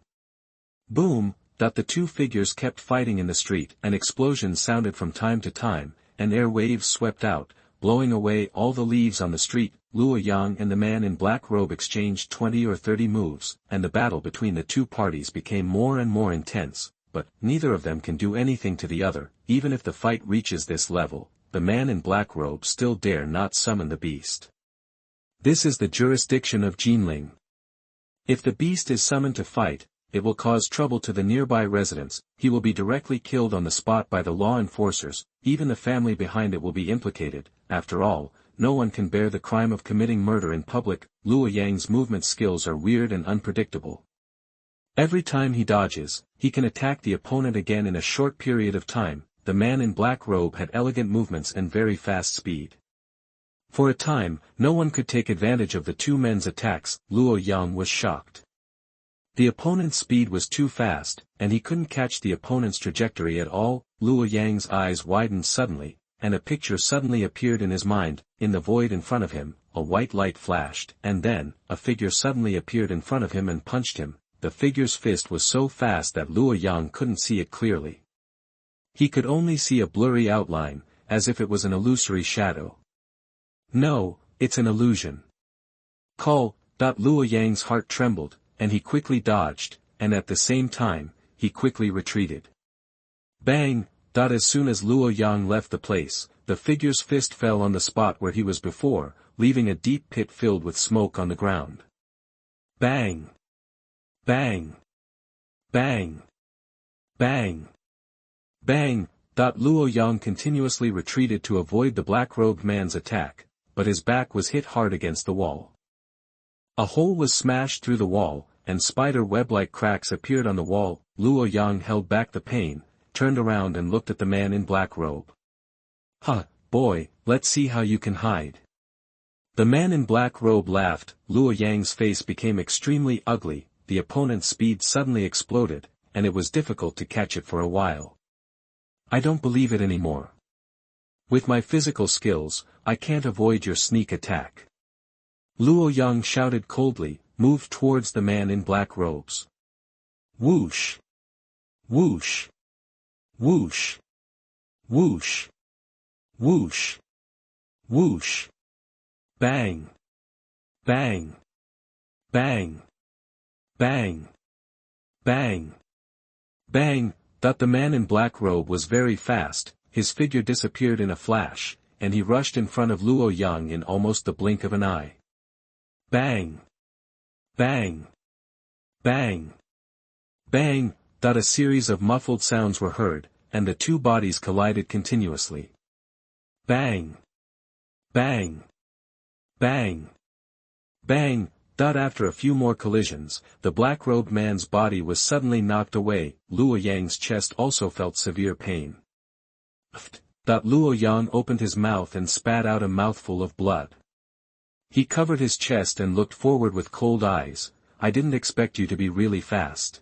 Boom! The two figures kept fighting in the street, and explosions sounded from time to time, and air waves swept out, blowing away all the leaves on the street. Luo Yang and the man in black robe exchanged 20 or 30 moves, and the battle between the two parties became more and more intense, but neither of them can do anything to the other. Even if the fight reaches this level, the man in black robe still dare not summon the beast. This is the jurisdiction of Jinling. If the beast is summoned to fight, it will cause trouble to the nearby residents. He will be directly killed on the spot by the law enforcers. Even the family behind it will be implicated. After all, no one can bear the crime of committing murder in public. Luo Yang's movement skills are weird and unpredictable. Every time he dodges, he can attack the opponent again in a short period of time. The man in black robe had elegant movements and very fast speed. For a time, no one could take advantage of the two men's attacks. Luo Yang was shocked. The opponent's speed was too fast, and he couldn't catch the opponent's trajectory at all. Luo Yang's eyes widened suddenly, and a picture suddenly appeared in his mind. In the void in front of him, a white light flashed, and then, a figure suddenly appeared in front of him and punched him. The figure's fist was so fast that Luo Yang couldn't see it clearly. He could only see a blurry outline, as if it was an illusory shadow. No, it's an illusion. Call! Luo Yang's heart trembled, and he quickly dodged, and at the same time, he quickly retreated. Bang! As soon as Luo Yang left the place, the figure's fist fell on the spot where he was before, leaving a deep pit filled with smoke on the ground. Bang! Bang! Bang! Bang! Bang! Luo Yang continuously retreated to avoid the black-robed man's attack, but his back was hit hard against the wall. A hole was smashed through the wall, and spider web-like cracks appeared on the wall. Luo Yang held back the pain, turned around and looked at the man in black robe. Huh, boy, let's see how you can hide. The man in black robe laughed. Luo Yang's face became extremely ugly. The opponent's speed suddenly exploded, and it was difficult to catch it for a while. I don't believe it anymore. With my physical skills, I can't avoid your sneak attack. Luo Yang shouted coldly, moved towards the man in black robes. Whoosh! Whoosh! Whoosh! Whoosh! Whoosh! Whoosh! Bang! Bang! Bang! Bang! Bang! Bang! The man in black robe was very fast, his figure disappeared in a flash, and he rushed in front of Luo Yang in almost the blink of an eye. Bang! Bang! Bang! Bang! A series of muffled sounds were heard, and the two bodies collided continuously. Bang! Bang! Bang! Bang! After a few more collisions, the black-robed man's body was suddenly knocked away. Luo Yang's chest also felt severe pain. Luo Yang opened his mouth and spat out a mouthful of blood. He covered his chest and looked forward with cold eyes. I didn't expect you to be really fast.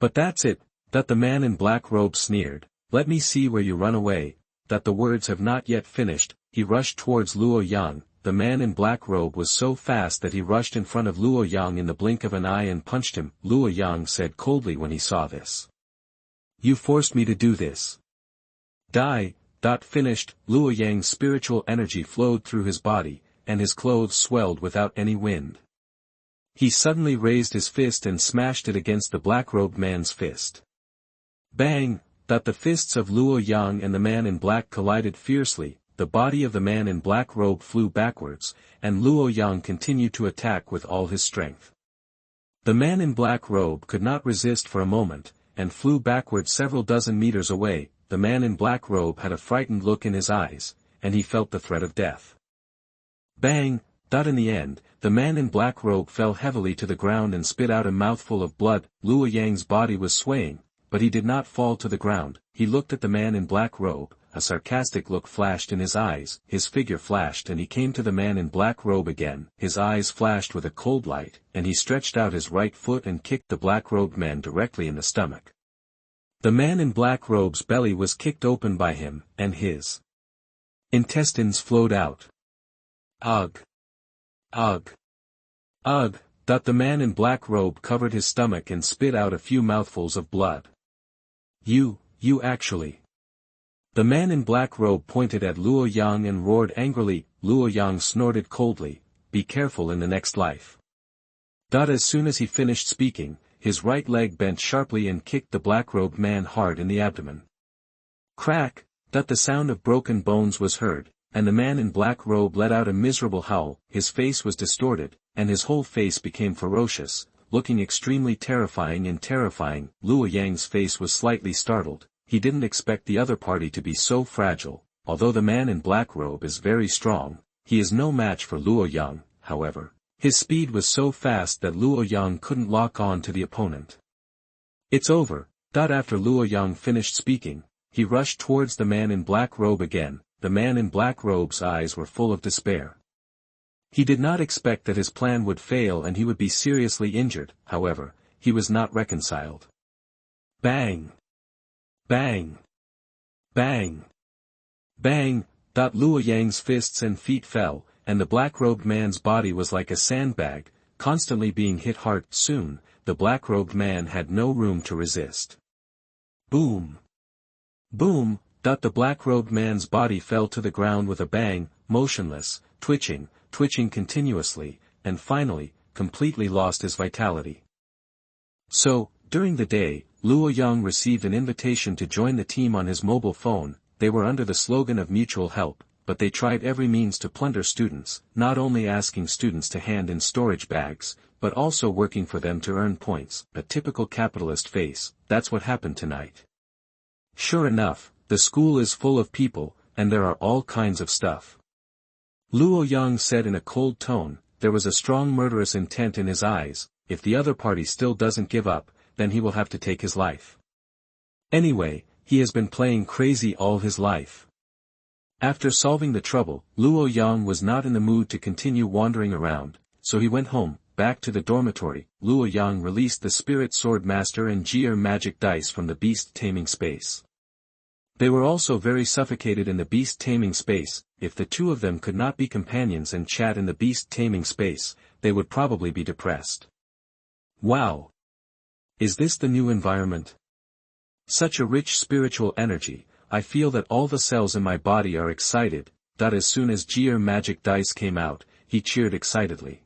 But that's it, the man in black robe sneered. Let me see where you run away. The words have not yet finished, he rushed towards Luo Yang. The man in black robe was so fast that he rushed in front of Luo Yang in the blink of an eye and punched him. Luo Yang said coldly when he saw this. You forced me to do this. Die. Finished, Luo Yang's spiritual energy flowed through his body, and his clothes swelled without any wind. He suddenly raised his fist and smashed it against the black-robed man's fist. Bang! The fists of Luo Yang and the man in black collided fiercely. The body of the man in black robe flew backwards, and Luo Yang continued to attack with all his strength. The man in black robe could not resist for a moment, and flew backwards several dozen meters away. The man in black robe had a frightened look in his eyes, and he felt the threat of death. Bang! In the end, the man in black robe fell heavily to the ground and spit out a mouthful of blood. Luo Yang's body was swaying, but he did not fall to the ground. He looked at the man in black robe, a sarcastic look flashed in his eyes, his figure flashed and he came to the man in black robe again. His eyes flashed with a cold light, and he stretched out his right foot and kicked the black-robed man directly in the stomach. The man in black robe's belly was kicked open by him, and his intestines flowed out. Ugh! Ugh! Ugh! The man in black robe covered his stomach and spit out a few mouthfuls of blood. You actually. The man in black robe pointed at Luo Yang and roared angrily. Luo Yang snorted coldly, be careful in the next life. As soon as he finished speaking, his right leg bent sharply and kicked the black-robed man hard in the abdomen. Crack! The sound of broken bones was heard, and the man in black robe let out a miserable howl. His face was distorted, and his whole face became ferocious, looking extremely terrifying. Luo Yang's face was slightly startled. He didn't expect the other party to be so fragile. Although the man in black robe is very strong, he is no match for Luo Yang. However, his speed was so fast that Luo Yang couldn't lock on to the opponent. It's over. After Luo Yang finished speaking, he rushed towards the man in black robe again. The man in black robe's eyes were full of despair. He did not expect that his plan would fail and he would be seriously injured. However, he was not reconciled. Bang! Bang! Bang! Bang! Luo Yang's fists and feet fell, and the black-robed man's body was like a sandbag, constantly being hit hard. Soon, the black-robed man had no room to resist. Boom! Boom! The black-robed man's body fell to the ground with a bang, motionless, twitching continuously, and finally, completely lost his vitality. So, during the day, Luo Yang received an invitation to join the team on his mobile phone. They were under the slogan of mutual help, but they tried every means to plunder students, not only asking students to hand in storage bags, but also working for them to earn points. A typical capitalist face. That's what happened tonight. Sure enough, the school is full of people, and there are all kinds of stuff. Luo Yang said in a cold tone. There was a strong murderous intent in his eyes. If the other party still doesn't give up, then he will have to take his life. Anyway, he has been playing crazy all his life. After solving the trouble, Luo Yang was not in the mood to continue wandering around, so he went home. Back to the dormitory, Luo Yang released the Spirit Sword Master and Gear magic dice from the beast taming space. They were also very suffocated in the beast taming space. If the two of them could not be companions and chat in the beast taming space, they would probably be depressed. Wow! Is this the new environment? Such a rich spiritual energy, I feel that all the cells in my body are excited. As soon as Gear Magic Dice came out, he cheered excitedly.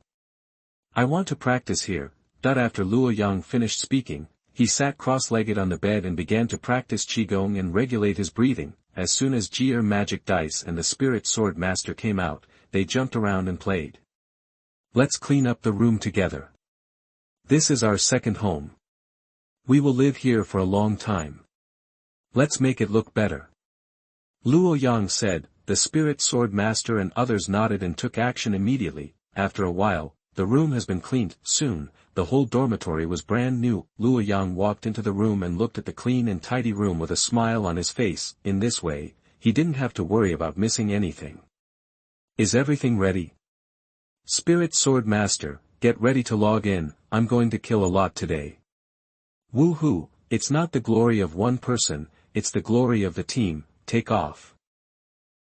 I want to practice here. After Luo Yang finished speaking, he sat cross-legged on the bed and began to practice Qigong and regulate his breathing. As soon as Gear Magic Dice and the Spirit Sword Master came out, they jumped around and played. Let's clean up the room together. This is our second home. We will live here for a long time. Let's make it look better. Luo Yang said. The Spirit Sword Master and others nodded and took action immediately. After a while, the room has been cleaned. Soon, the whole dormitory was brand new. Luo Yang walked into the room and looked at the clean and tidy room with a smile on his face. In this way, he didn't have to worry about missing anything. Is everything ready? Spirit Sword Master, get ready to log in. I'm going to kill a lot today. Woohoo, it's not the glory of one person, it's the glory of the team. Take off.